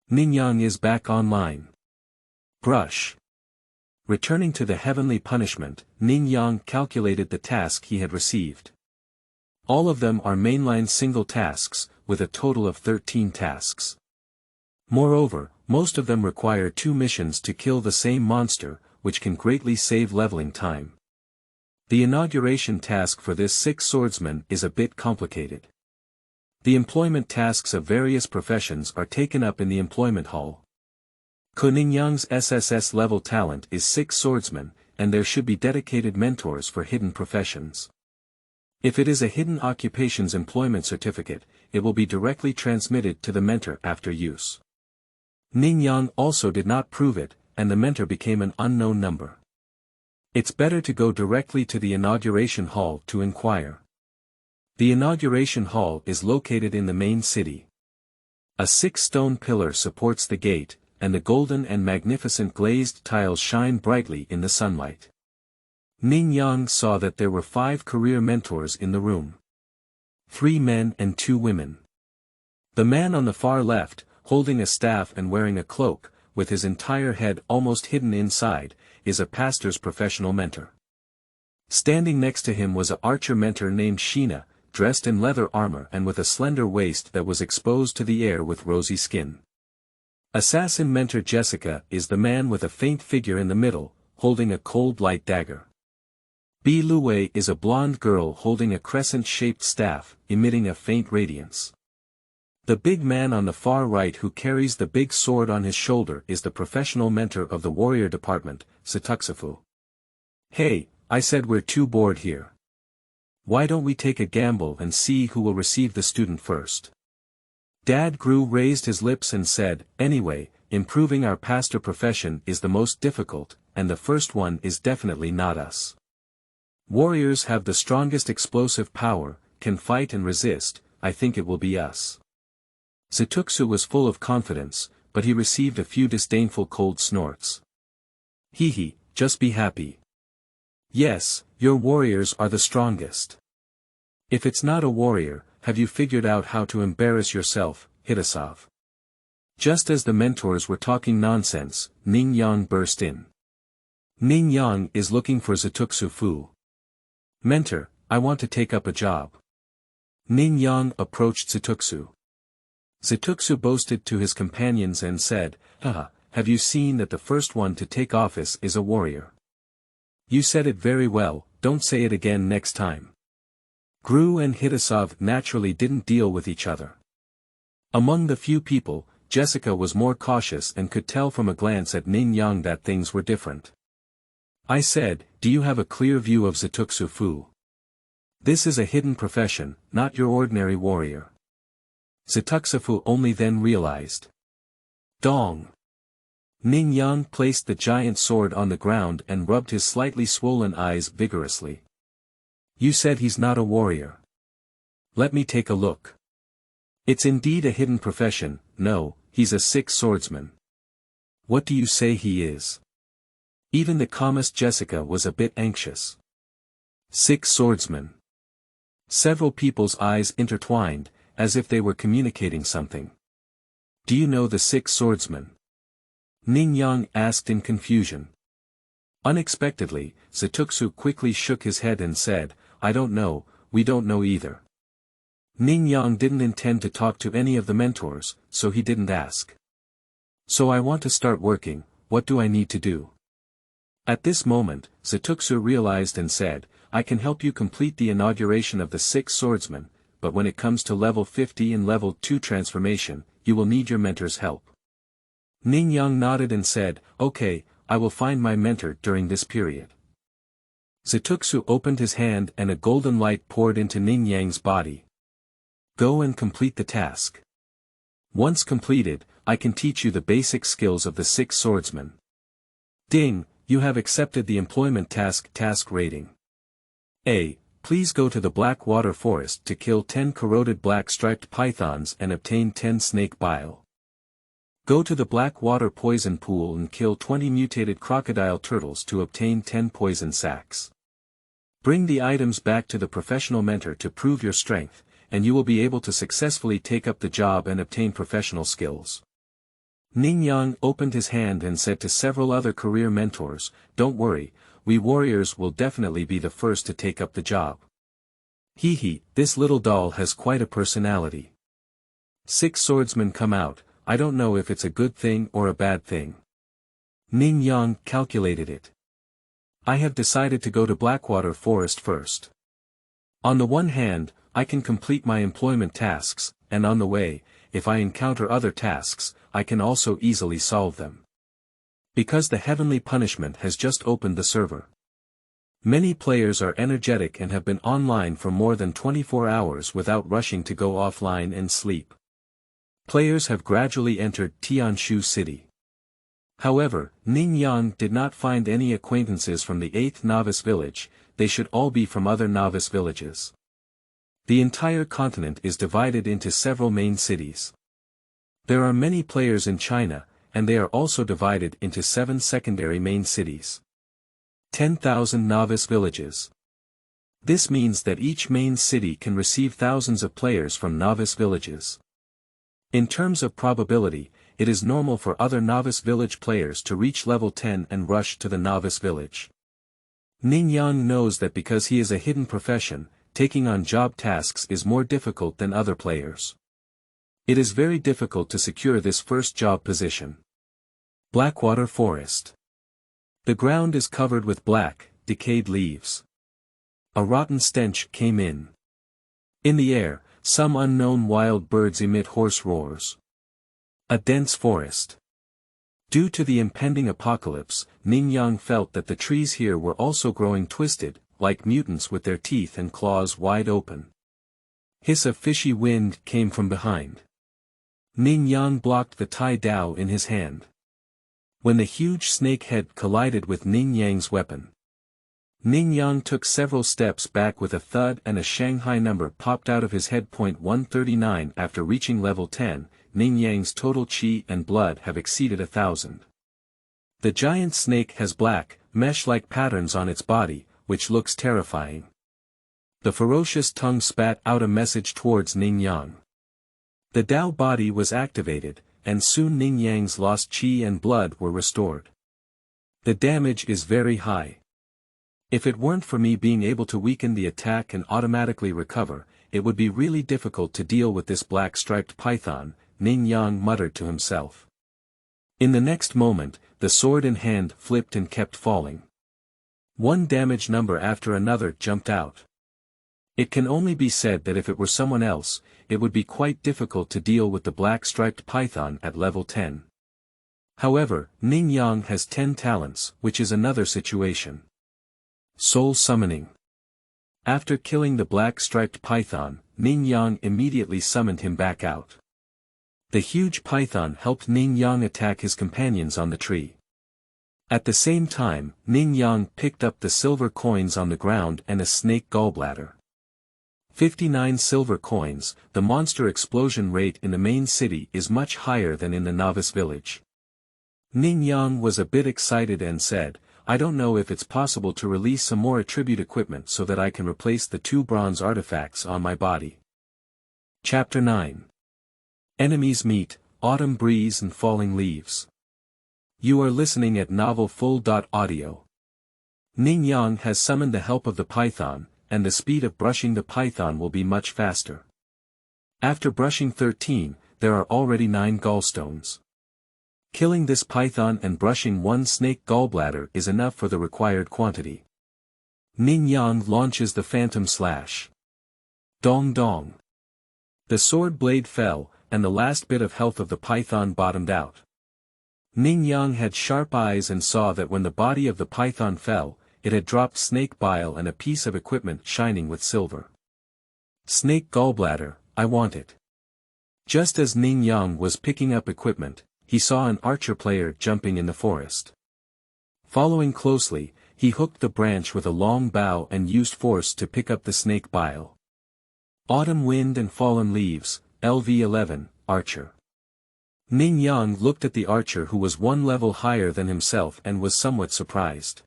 Ning Yang is back online. Brush. Returning to the heavenly punishment, Ning Yang calculated the task he had received. All of them are mainline single tasks, with a total of 13 tasks. Moreover, most of them require 2 missions to kill the same monster, which can greatly save leveling time. The inauguration task for this 6 swordsmen is a bit complicated. The employment tasks of various professions are taken up in the employment hall. Ning Yang's SSS level talent is 6 swordsmen, and there should be dedicated mentors for hidden professions. If it is a hidden occupations employment certificate, it will be directly transmitted to the mentor after use. Ning Yang also did not prove it, and the mentor became an unknown number. It's better to go directly to the inauguration hall to inquire. The inauguration hall is located in the main city. A 6-stone pillar supports the gate, and the golden and magnificent glazed tiles shine brightly in the sunlight. Ning Yang saw that there were 5 career mentors in the room. 3 men and 2 women. The man on the far left, holding a staff and wearing a cloak, with his entire head almost hidden inside, is a pastor's professional mentor. Standing next to him was an archer mentor named Sheena, dressed in leather armor and with a slender waist that was exposed to the air with rosy skin. Assassin mentor Jessica is the man with a faint figure in the middle, holding a cold light dagger. Bi Luwei is a blonde girl holding a crescent-shaped staff, emitting a faint radiance. The big man on the far right who carries the big sword on his shoulder is the professional mentor of the warrior department, Satuxafu. Hey, I said we're too bored here. Why don't we take a gamble and see who will receive the student first? Dad Gru raised his lips and said, anyway, improving our pastor profession is the most difficult, and the first one is definitely not us. Warriors have the strongest explosive power, can fight and resist, I think it will be us. Zatuxu was full of confidence, but he received a few disdainful cold snorts. Hee, just be happy. Yes, your warriors are the strongest. If it's not a warrior, have you figured out how to embarrass yourself, Hidasov? Just as the mentors were talking nonsense, Ning Yang burst in. Ning Yang is looking for Zatuksu Fu. Mentor, I want to take up a job. Ning Yang approached Zatuksu. Zatuksu boasted to his companions and said, "Haha, have you seen that the first one to take office is a warrior? You said it very well, don't say it again next time." Gru and Hitasov naturally didn't deal with each other. Among the few people, Jessica was more cautious and could tell from a glance at Ning Yang that things were different. I said, "Do you have a clear view of Zatuksu Fu? This is a hidden profession, not your ordinary warrior." Zatuksu Fu only then realized. Dong! Ning Yang placed the giant sword on the ground and rubbed his slightly swollen eyes vigorously. "You said he's not a warrior. Let me take a look. It's indeed a hidden profession. No, he's a sick swordsman." "What do you say he is?" Even the calmest Jessica was a bit anxious. Sick swordsman. Several people's eyes intertwined, as if they were communicating something. "Do you know the sick swordsman?" Ning Yang asked in confusion. Unexpectedly, Zatuksu quickly shook his head and said, "I don't know, we don't know either." Ning Yang didn't intend to talk to any of the mentors, so he didn't ask. "So I want to start working, what do I need to do?" At this moment, Zatuksu realized and said, "I can help you complete the inauguration of the six swordsmen, but when it comes to level 50 and level 2 transformation, you will need your mentor's help." Ning Yang nodded and said, "Okay, I will find my mentor during this period." Zatuksu opened his hand and a golden light poured into Ning Yang's body. "Go and complete the task. Once completed, I can teach you the basic skills of the six swordsmen." Ding, you have accepted the employment task rating. A. Please go to the Black Water Forest to kill 10 corroded black-striped pythons and obtain 10 snake bile. Go to the Black Water Poison Pool and kill 20 mutated crocodile turtles to obtain 10 poison sacs. Bring the items back to the professional mentor to prove your strength, and you will be able to successfully take up the job and obtain professional skills. Ning Yang opened his hand and said to several other career mentors, "Don't worry, we warriors will definitely be the first to take up the job. Hee, this little doll has quite a personality. 6 swordsmen come out, I don't know if it's a good thing or a bad thing." Ning Yang calculated it. "I have decided to go to Blackwater Forest first. On the one hand, I can complete my employment tasks, and on the way, if I encounter other tasks, I can also easily solve them. Because the heavenly punishment has just opened the server. Many players are energetic and have been online for more than 24 hours without rushing to go offline and sleep. Players have gradually entered Tianshu city. However, Ning Yang did not find any acquaintances from the 8th novice village, they should all be from other novice villages. The entire continent is divided into several main cities. There are many players in China, and they are also divided into 7 secondary main cities. 10,000 novice villages. This means that each main city can receive thousands of players from novice villages. In terms of probability, it is normal for other novice village players to reach level 10 and rush to the novice village. Ning Yang knows that because he is a hidden profession, taking on job tasks is more difficult than other players. It is very difficult to secure this first job position. Blackwater Forest. The ground is covered with black, decayed leaves. A rotten stench came in. In the air, some unknown wild birds emit hoarse roars. A dense forest. Due to the impending apocalypse, Ning Yang felt that the trees here were also growing twisted, like mutants with their teeth and claws wide open. Hiss of fishy wind came from behind. Ning Yang blocked the Tai Dao in his hand. When the huge snake head collided with Ning Yang's weapon, Ning Yang took several steps back with a thud and a Shanghai number popped out of his head. 139. After reaching level 10, Ning Yang's total chi and blood have exceeded 1,000. The giant snake has black, mesh-like patterns on its body, which looks terrifying. The ferocious tongue spat out a message towards Ning Yang. The Dao body was activated, and soon Ning Yang's lost chi and blood were restored. The damage is very high. If it weren't for me being able to weaken the attack and automatically recover, it would be really difficult to deal with this black-striped python, Ning Yang muttered to himself. In the next moment, the sword in hand flipped and kept falling. One damage number after another jumped out. It can only be said that if it were someone else, it would be quite difficult to deal with the black-striped python at level 10. However, Ning Yang has 10 talents, which is another situation. Soul Summoning. After killing the black-striped python, Ning Yang immediately summoned him back out. The huge python helped Ning Yang attack his companions on the tree. At the same time, Ning Yang picked up the silver coins on the ground and a snake gallbladder. 59 silver coins. The monster explosion rate in the main city is much higher than in the novice village. Ning Yang was a bit excited and said, I don't know if it's possible to release some more attribute equipment so that I can replace the 2 bronze artifacts on my body. Chapter 9. Enemies meet, autumn breeze and falling leaves. You are listening at novelfull.audio. Ning Yang has summoned the help of the python, and the speed of brushing the python will be much faster. After brushing 13, there are already 9 gallstones. Killing this python and brushing 1 snake gallbladder is enough for the required quantity. Ning Yang launches the phantom slash. Dong dong. The sword blade fell, and the last bit of health of the python bottomed out. Ning Yang had sharp eyes and saw that when the body of the python fell, it had dropped snake bile and a piece of equipment shining with silver. Snake gallbladder, I want it. Just as Ning Yang was picking up equipment, he saw an archer player jumping in the forest. Following closely, he hooked the branch with a long bough and used force to pick up the snake bile. Autumn wind and fallen leaves, LV11, archer. Ning Yang looked at the archer who was 1 level higher than himself and was somewhat surprised.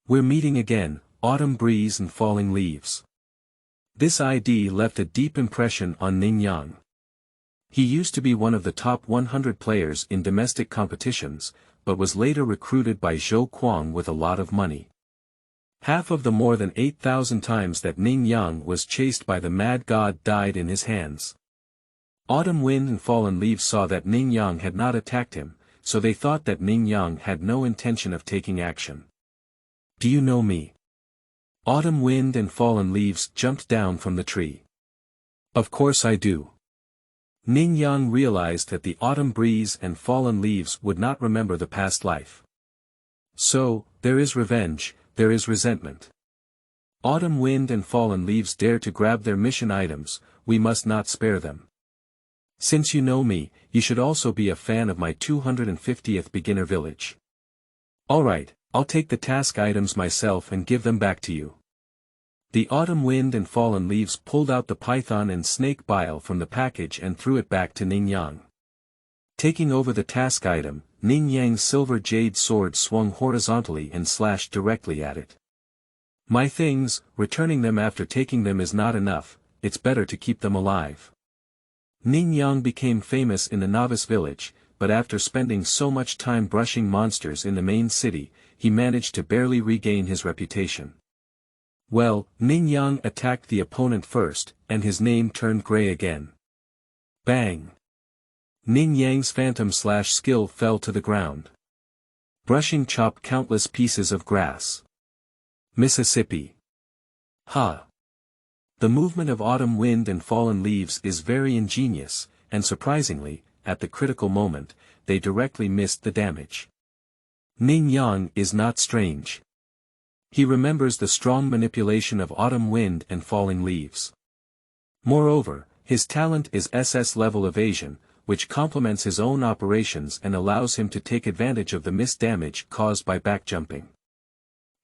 We're meeting again, autumn breeze and falling leaves. This ID left a deep impression on Ning Yang. He used to be one of the top 100 players in domestic competitions, but was later recruited by Zhou Kuang with a lot of money. Half of the more than 8,000 times that Ning Yang was chased by the mad god died in his hands. Autumn wind and fallen leaves saw that Ning Yang had not attacked him, so they thought that Ning Yang had no intention of taking action. Do you know me? Autumn wind and fallen leaves jumped down from the tree. Of course I do. Ning Yang realized that the autumn breeze and fallen leaves would not remember the past life. So, there is revenge, there is resentment. Autumn wind and fallen leaves dare to grab their mission items, we must not spare them. Since you know me, you should also be a fan of my 250th beginner village. Alright, I'll take the task items myself and give them back to you. The autumn wind and fallen leaves pulled out the python and snake bile from the package and threw it back to Ning Yang. Taking over the task item, Ning Yang's silver jade sword swung horizontally and slashed directly at it. My things, returning them after taking them is not enough, it's better to keep them alive. Ning Yang became famous in the novice village, but after spending so much time brushing monsters in the main city, he managed to barely regain his reputation. Well, Ning Yang attacked the opponent first, and his name turned gray again. Bang! Ning Yang's phantom slash skill fell to the ground. Brushing chopped countless pieces of grass. Mississippi. Ha! The movement of autumn wind and fallen leaves is very ingenious, and surprisingly, at the critical moment, they directly missed the damage. Ning Yang is not strange. He remembers the strong manipulation of autumn wind and falling leaves. Moreover, his talent is SS level evasion, which complements his own operations and allows him to take advantage of the missed damage caused by backjumping.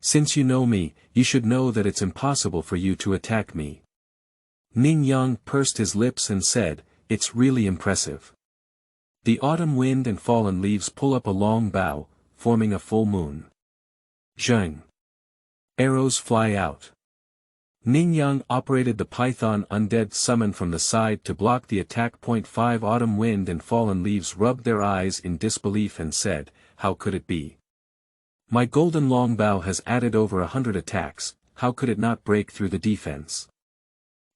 Since you know me, you should know that it's impossible for you to attack me. Ning Yang pursed his lips and said, it's really impressive. The autumn wind and fallen leaves pull up a long bough, forming a full moon. Zheng. Arrows fly out. Ning Yang operated the python undead summon from the side to block the attack. 5 Autumn wind and fallen leaves rubbed their eyes in disbelief and said, how could it be? My golden longbow has added over 100 attacks, how could it not break through the defense?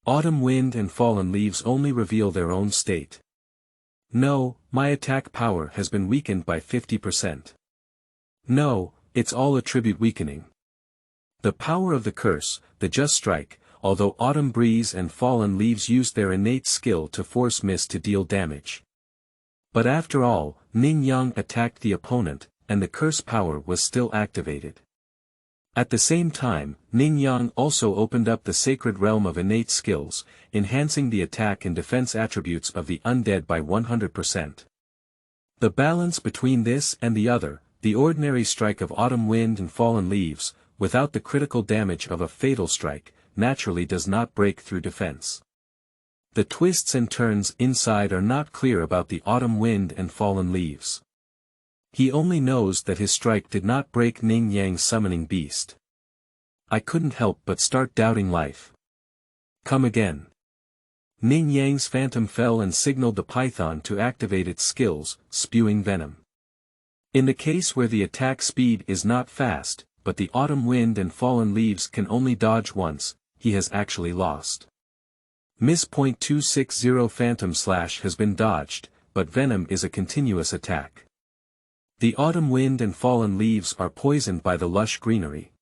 Autumn wind and fallen leaves only reveal their own state. No, my attack power has been weakened by 50%. No, it's all attribute weakening. The power of the curse, the just strike, although autumn breeze and fallen leaves used their innate skill to force miss to deal damage. But after all, Ning Yang attacked the opponent, and the curse power was still activated. At the same time, Ning Yang also opened up the sacred realm of innate skills, enhancing the attack and defense attributes of the undead by 100%. The balance between this and the other, the ordinary strike of autumn wind and fallen leaves, without the critical damage of a fatal strike, naturally does not break through defense. The twists and turns inside are not clear about the autumn wind and fallen leaves. He only knows that his strike did not break Ning Yang's summoning beast. I couldn't help but start doubting life. Come again. Ning Yang's phantom fell and signaled the python to activate its skills, spewing venom. In the case where the attack speed is not fast, but the autumn wind and fallen leaves can only dodge once, he has actually lost. Miss .260 phantom slash has been dodged, but venom is a continuous attack. The autumn wind and fallen leaves are poisoned by the lush greenery.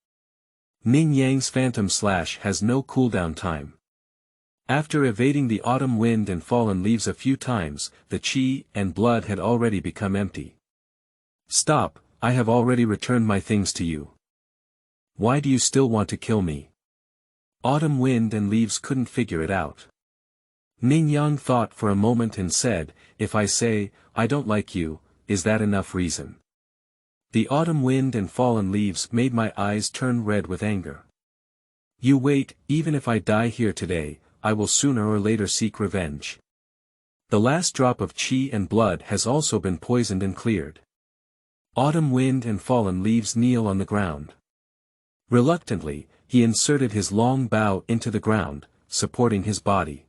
Ning Yang's phantom slash has no cooldown time. After evading the autumn wind and fallen leaves a few times, the chi and blood had already become empty. Stop, I have already returned my things to you. Why do you still want to kill me? Autumn wind and leaves couldn't figure it out. Ning Yang thought for a moment and said, if I say, I don't like you, is that enough reason? The autumn wind and fallen leaves made my eyes turn red with anger. You wait, even if I die here today, I will sooner or later seek revenge. The last drop of chi and blood has also been poisoned and cleared. Autumn wind and fallen leaves kneel on the ground. Reluctantly, he inserted his long bow into the ground, supporting his body.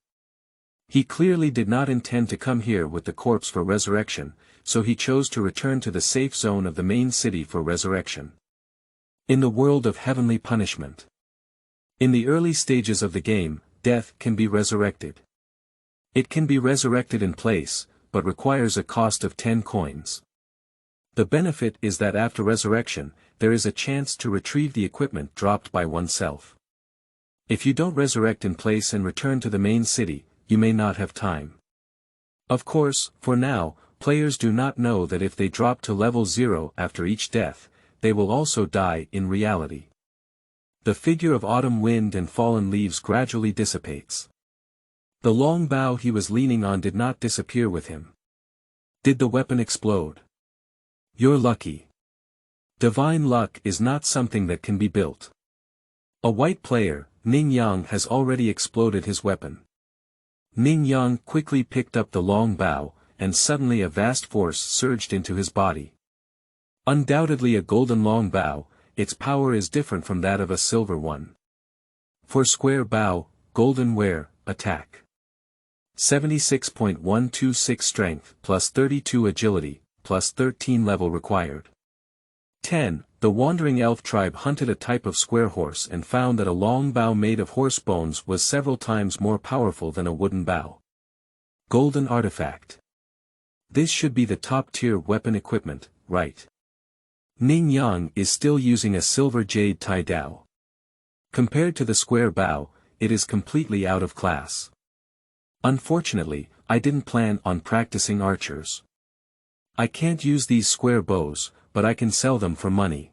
He clearly did not intend to come here with the corpse for resurrection, so he chose to return to the safe zone of the main city for resurrection. In the world of heavenly punishment. In the early stages of the game, death can be resurrected. It can be resurrected in place, but requires a cost of 10 coins. The benefit is that after resurrection, there is a chance to retrieve the equipment dropped by oneself. If you don't resurrect in place and return to the main city, you may not have time. Of course, for now, players do not know that if they drop to level 0 after each death, they will also die in reality. The figure of autumn wind and fallen leaves gradually dissipates. The long bow he was leaning on did not disappear with him. Did the weapon explode? You're lucky. Divine luck is not something that can be built. A white player, Ning Yang, has already exploded his weapon. Ning Yang quickly picked up the long bow, and suddenly a vast force surged into his body. Undoubtedly a golden long bow, its power is different from that of a silver one. For square bow, golden wear, attack. 76.126 strength, plus 32 agility, plus 13 level required. 10. The wandering elf tribe hunted a type of square horse and found that a long bow made of horse bones was several times more powerful than a wooden bow. Golden artifact. This should be the top-tier weapon equipment, right? Ning Yang is still using a silver jade tai dao. Compared to the square bow, it is completely out of class. Unfortunately, I didn't plan on practicing archers. I can't use these square bows, but I can sell them for money.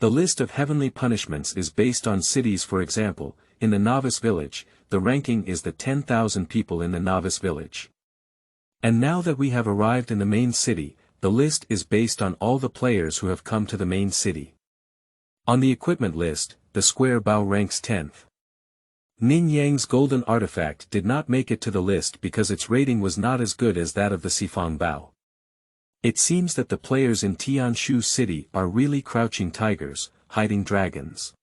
The list of heavenly punishments is based on cities. For example, in the novice village, the ranking is the 10,000 people in the novice village. And now that we have arrived in the main city, the list is based on all the players who have come to the main city. On the equipment list, the square bow ranks 10th. Ning Yang's golden artifact did not make it to the list because its rating was not as good as that of the Sifang bow. It seems that the players in Tianshu city are really crouching tigers, hiding dragons.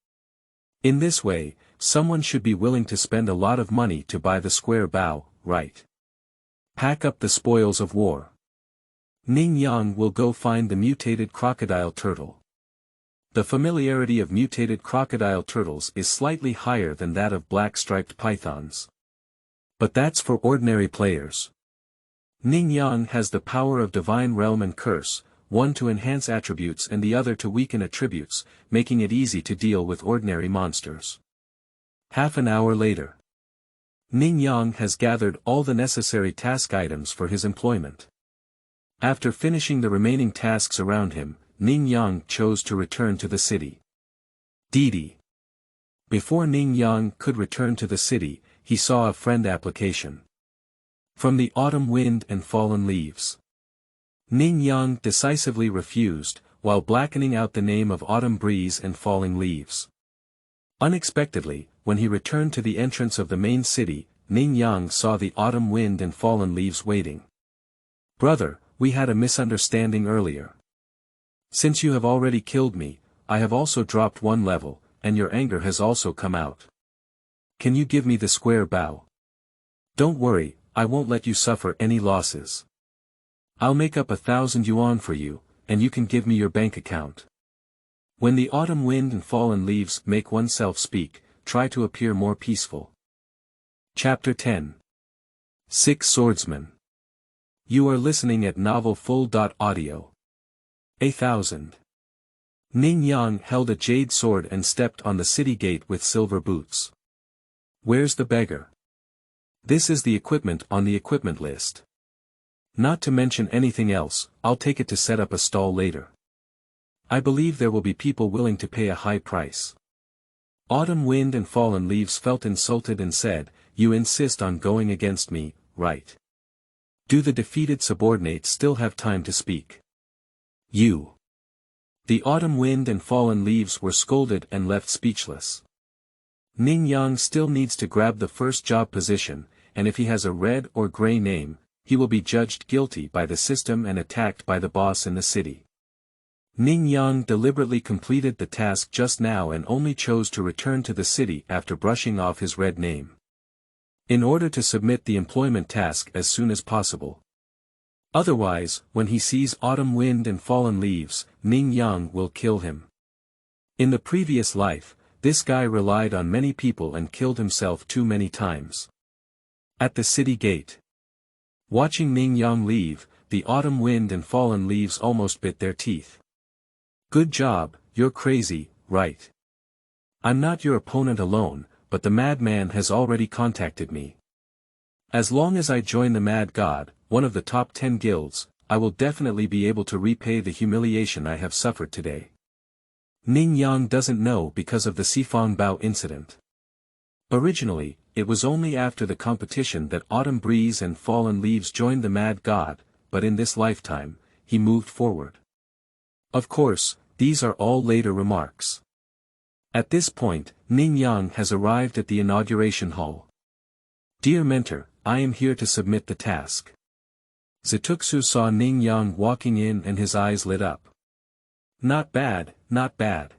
In this way, someone should be willing to spend a lot of money to buy the square bow, right? Pack up the spoils of war. Ning Yang will go find the mutated crocodile turtle. The familiarity of mutated crocodile turtles is slightly higher than that of black-striped pythons. But that's for ordinary players. Ning Yang has the power of Divine Realm and Curse, one to enhance attributes and the other to weaken attributes, making it easy to deal with ordinary monsters. Half an hour later. Ning Yang has gathered all the necessary task items for his employment. After finishing the remaining tasks around him, Ning Yang chose to return to the city. Didi. Before Ning Yang could return to the city, he saw a friend application. From the autumn wind and fallen leaves. Ning Yang decisively refused, while blackening out the name of autumn breeze and falling leaves. Unexpectedly, when he returned to the entrance of the main city, Ning Yang saw the autumn wind and fallen leaves waiting. Brother, we had a misunderstanding earlier. Since you have already killed me, I have also dropped one level, and your anger has also come out. Can you give me the square bow? Don't worry, I won't let you suffer any losses. I'll make up 1,000 yuan for you, and you can give me your bank account. When the autumn wind and fallen leaves make oneself speak, try to appear more peaceful. Chapter 10. 6 Swordsmen. You are listening at novelfull.audio. 1000. Ning Yang held a jade sword and stepped on the city gate with silver boots. Where's the beggar? This is the equipment on the equipment list. Not to mention anything else, I'll take it to set up a stall later. I believe there will be people willing to pay a high price. Autumn wind and fallen leaves felt insulted and said, you insist on going against me, right? Do the defeated subordinates still have time to speak? You. The autumn wind and fallen leaves were scolded and left speechless. Ning Yang still needs to grab the first job position, and if he has a red or gray name, he will be judged guilty by the system and attacked by the boss in the city. Ning Yang deliberately completed the task just now and only chose to return to the city after brushing off his red name. In order to submit the employment task as soon as possible. Otherwise, when he sees autumn wind and fallen leaves, Ning Yang will kill him. In the previous life, this guy relied on many people and killed himself too many times. At the city gate. Watching Ning Yang leave, the autumn wind and fallen leaves almost bit their teeth. Good job, you're crazy, right? I'm not your opponent alone, but the madman has already contacted me. As long as I join the Mad God, one of the top 10 guilds, I will definitely be able to repay the humiliation I have suffered today. Ning Yang doesn't know because of the Sifang Bao incident. Originally, it was only after the competition that Autumn Breeze and Fallen Leaves joined the Mad God, but in this lifetime, he moved forward. Of course, these are all later remarks. At this point, Ning Yang has arrived at the inauguration hall. Dear mentor, I am here to submit the task. Zituksu saw Ning Yang walking in and his eyes lit up. Not bad, not bad.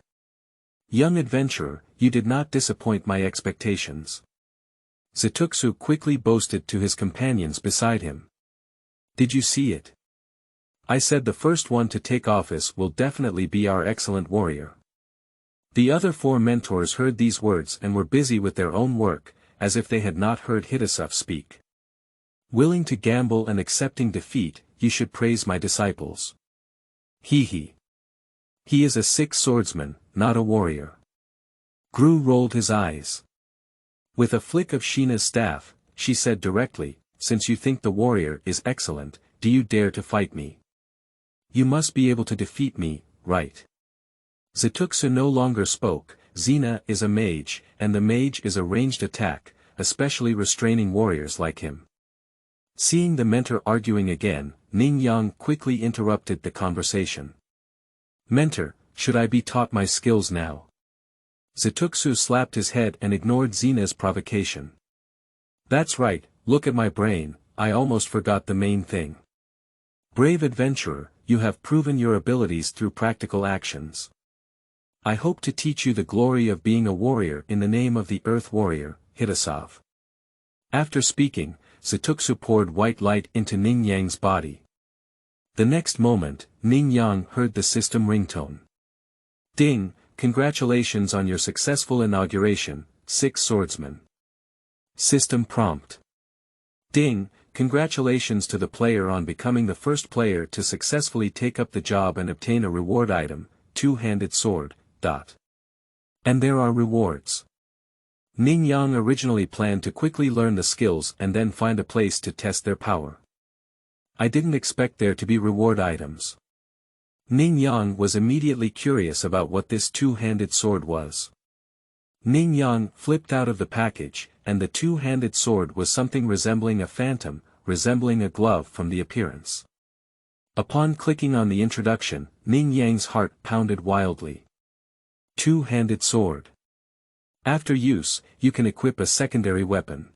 Young adventurer, you did not disappoint my expectations. Zituksu quickly boasted to his companions beside him. Did you see it? I said the first one to take office will definitely be our excellent warrior. The other 4 mentors heard these words and were busy with their own work, as if they had not heard Hitasuf speak. Willing to gamble and accepting defeat, you should praise my disciples. He is a 6 swordsman, not a warrior. Gru rolled his eyes. With a flick of Sheena's staff, she said directly, since you think the warrior is excellent, do you dare to fight me? You must be able to defeat me, right? Zituksu no longer spoke. Xena is a mage, and the mage is a ranged attack, especially restraining warriors like him. Seeing the mentor arguing again, Ning Yang quickly interrupted the conversation. Mentor, should I be taught my skills now? Zituksu slapped his head and ignored Xena's provocation. That's right, look at my brain, I almost forgot the main thing. Brave adventurer, you have proven your abilities through practical actions. I hope to teach you the glory of being a warrior in the name of the Earth Warrior, Hitasov. After speaking, Zituksu poured white light into Ning Yang's body. The next moment, Ning Yang heard the system ringtone. Ding, congratulations on your successful inauguration, 6 Swordsmen. System prompt. Ding, congratulations to the player on becoming the first player to successfully take up the job and obtain a reward item, two-handed sword, ... And there are rewards. Ning Yang originally planned to quickly learn the skills and then find a place to test their power. I didn't expect there to be reward items. Ning Yang was immediately curious about what this two-handed sword was. Ning Yang flipped out of the package, and the two-handed sword was something resembling a phantom, resembling a glove from the appearance. Upon clicking on the introduction, Ning Yang's heart pounded wildly. Two-handed sword. After use, you can equip a secondary weapon.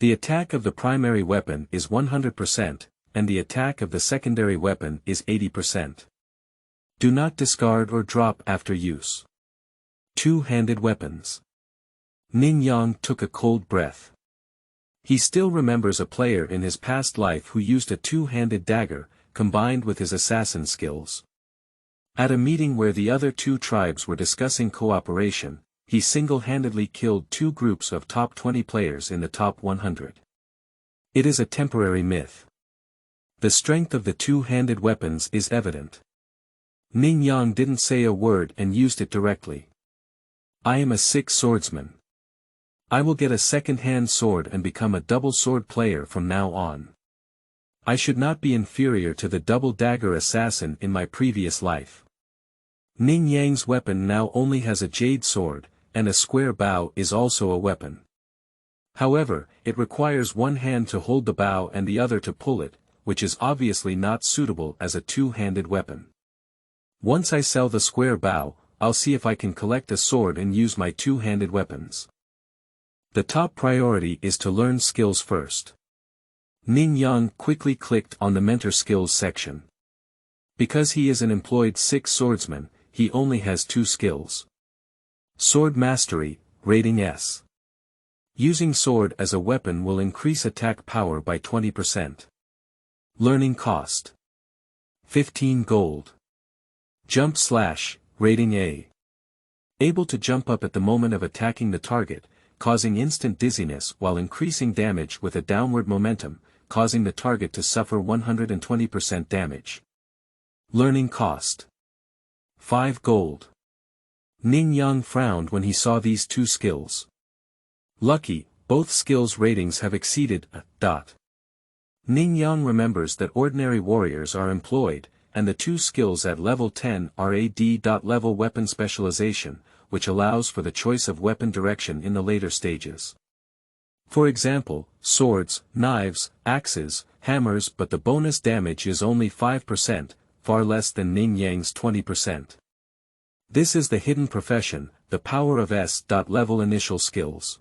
The attack of the primary weapon is 100%, and the attack of the secondary weapon is 80%. Do not discard or drop after use. Two-handed weapons. Ning Yang took a cold breath. He still remembers a player in his past life who used a two-handed dagger, combined with his assassin skills. At a meeting where the other two tribes were discussing cooperation, he single-handedly killed 2 groups of top 20 players in the top 100. It is a temporary myth. The strength of the two-handed weapons is evident. Ning Yang didn't say a word and used it directly. I am a 6 swordsman. I will get a second-hand sword and become a double sword player from now on. I should not be inferior to the double dagger assassin in my previous life. Ning Yang's weapon now only has a jade sword, and a square bow is also a weapon. However, it requires one hand to hold the bow and the other to pull it, which is obviously not suitable as a two-handed weapon. Once I sell the square bow, I'll see if I can collect a sword and use my two-handed weapons. The top priority is to learn skills first. Ning Yang quickly clicked on the mentor skills section. Because he is an employed 6 swordsman, he only has 2 skills. Sword Mastery, rating S. Using sword as a weapon will increase attack power by 20%. Learning cost. 15 gold. Jump Slash, rating A. Able to jump up at the moment of attacking the target, causing instant dizziness while increasing damage with a downward momentum, causing the target to suffer 120% damage. Learning cost. 5 gold. Ning Yang frowned when he saw these 2 skills. Lucky, both skills ratings have exceeded a ... Ning Yang remembers that ordinary warriors are employed, and the 2 skills at level 10 are a D.level weapon specialization, which allows for the choice of weapon direction in the later stages. For example, swords, knives, axes, hammers, but the bonus damage is only 5%, far less than Ning Yang's 20%. This is the hidden profession, the power of S.level initial skills.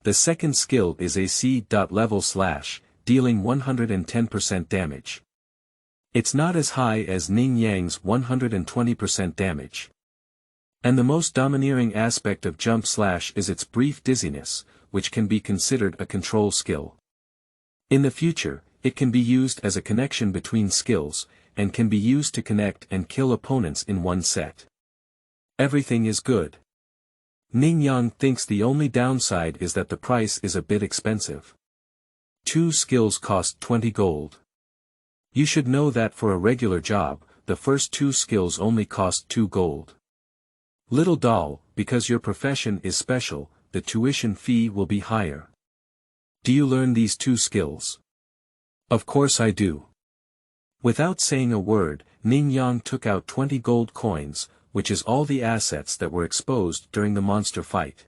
The second skill is a C.level slash, dealing 110% damage. It's not as high as Ning Yang's 120% damage. And the most domineering aspect of Jump Slash is its brief dizziness, which can be considered a control skill. In the future, it can be used as a connection between skills, and can be used to connect and kill opponents in one set. Everything is good. Ning Yang thinks the only downside is that the price is a bit expensive. 2 skills cost 20 gold. You should know that for a regular job, the first 2 skills only cost 2 gold. Little doll, because your profession is special, the tuition fee will be higher. Do you learn these 2 skills? Of course I do. Without saying a word, Ning Yang took out 20 gold coins, which is all the assets that were exposed during the monster fight.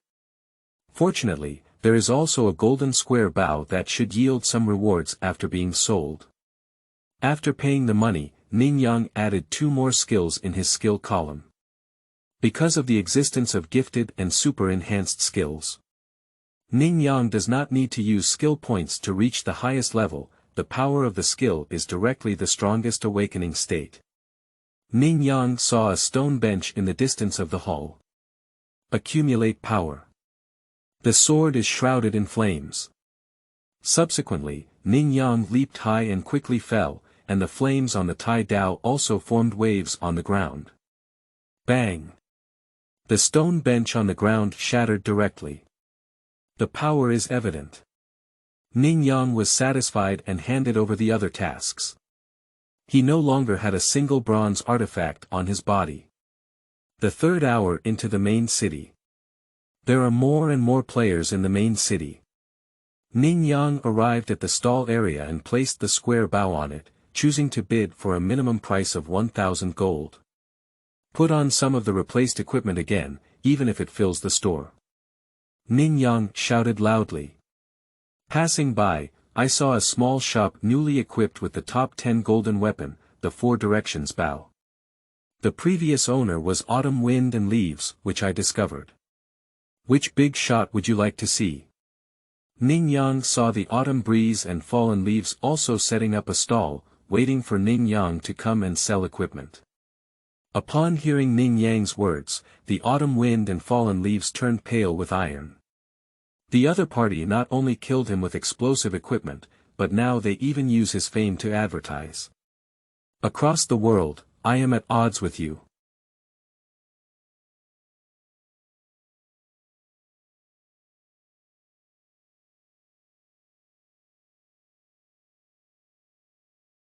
Fortunately, there is also a golden square bow that should yield some rewards after being sold. After paying the money, Ning Yang added 2 more skills in his skill column. Because of the existence of gifted and super enhanced skills, Ning Yang does not need to use skill points to reach the highest level. The power of the skill is directly the strongest awakening state. Ning Yang saw a stone bench in the distance of the hall. Accumulate power. The sword is shrouded in flames. Subsequently, Ning Yang leaped high and quickly fell, and the flames on the Tai Dao also formed waves on the ground. Bang! The stone bench on the ground shattered directly. The power is evident. Ning Yang was satisfied and handed over the other tasks. He no longer had a single bronze artifact on his body. The third hour into the main city. There are more and more players in the main city. Ning Yang arrived at the stall area and placed the square bow on it, choosing to bid for a minimum price of 1,000 gold. Put on some of the replaced equipment again, even if it fills the store. Ning Yang shouted loudly. Passing by, I saw a small shop newly equipped with the top 10 golden weapon, the Four Directions bow. The previous owner was Autumn Wind and Leaves, which I discovered. Which big shot would you like to see? Ning Yang saw the Autumn Breeze and Fallen Leaves also setting up a stall, waiting for Ning Yang to come and sell equipment. Upon hearing Ning Yang's words, the Autumn Wind and Fallen Leaves turned pale with iron. The other party not only killed him with explosive equipment, but now they even use his fame to advertise. Across the world, I am at odds with you.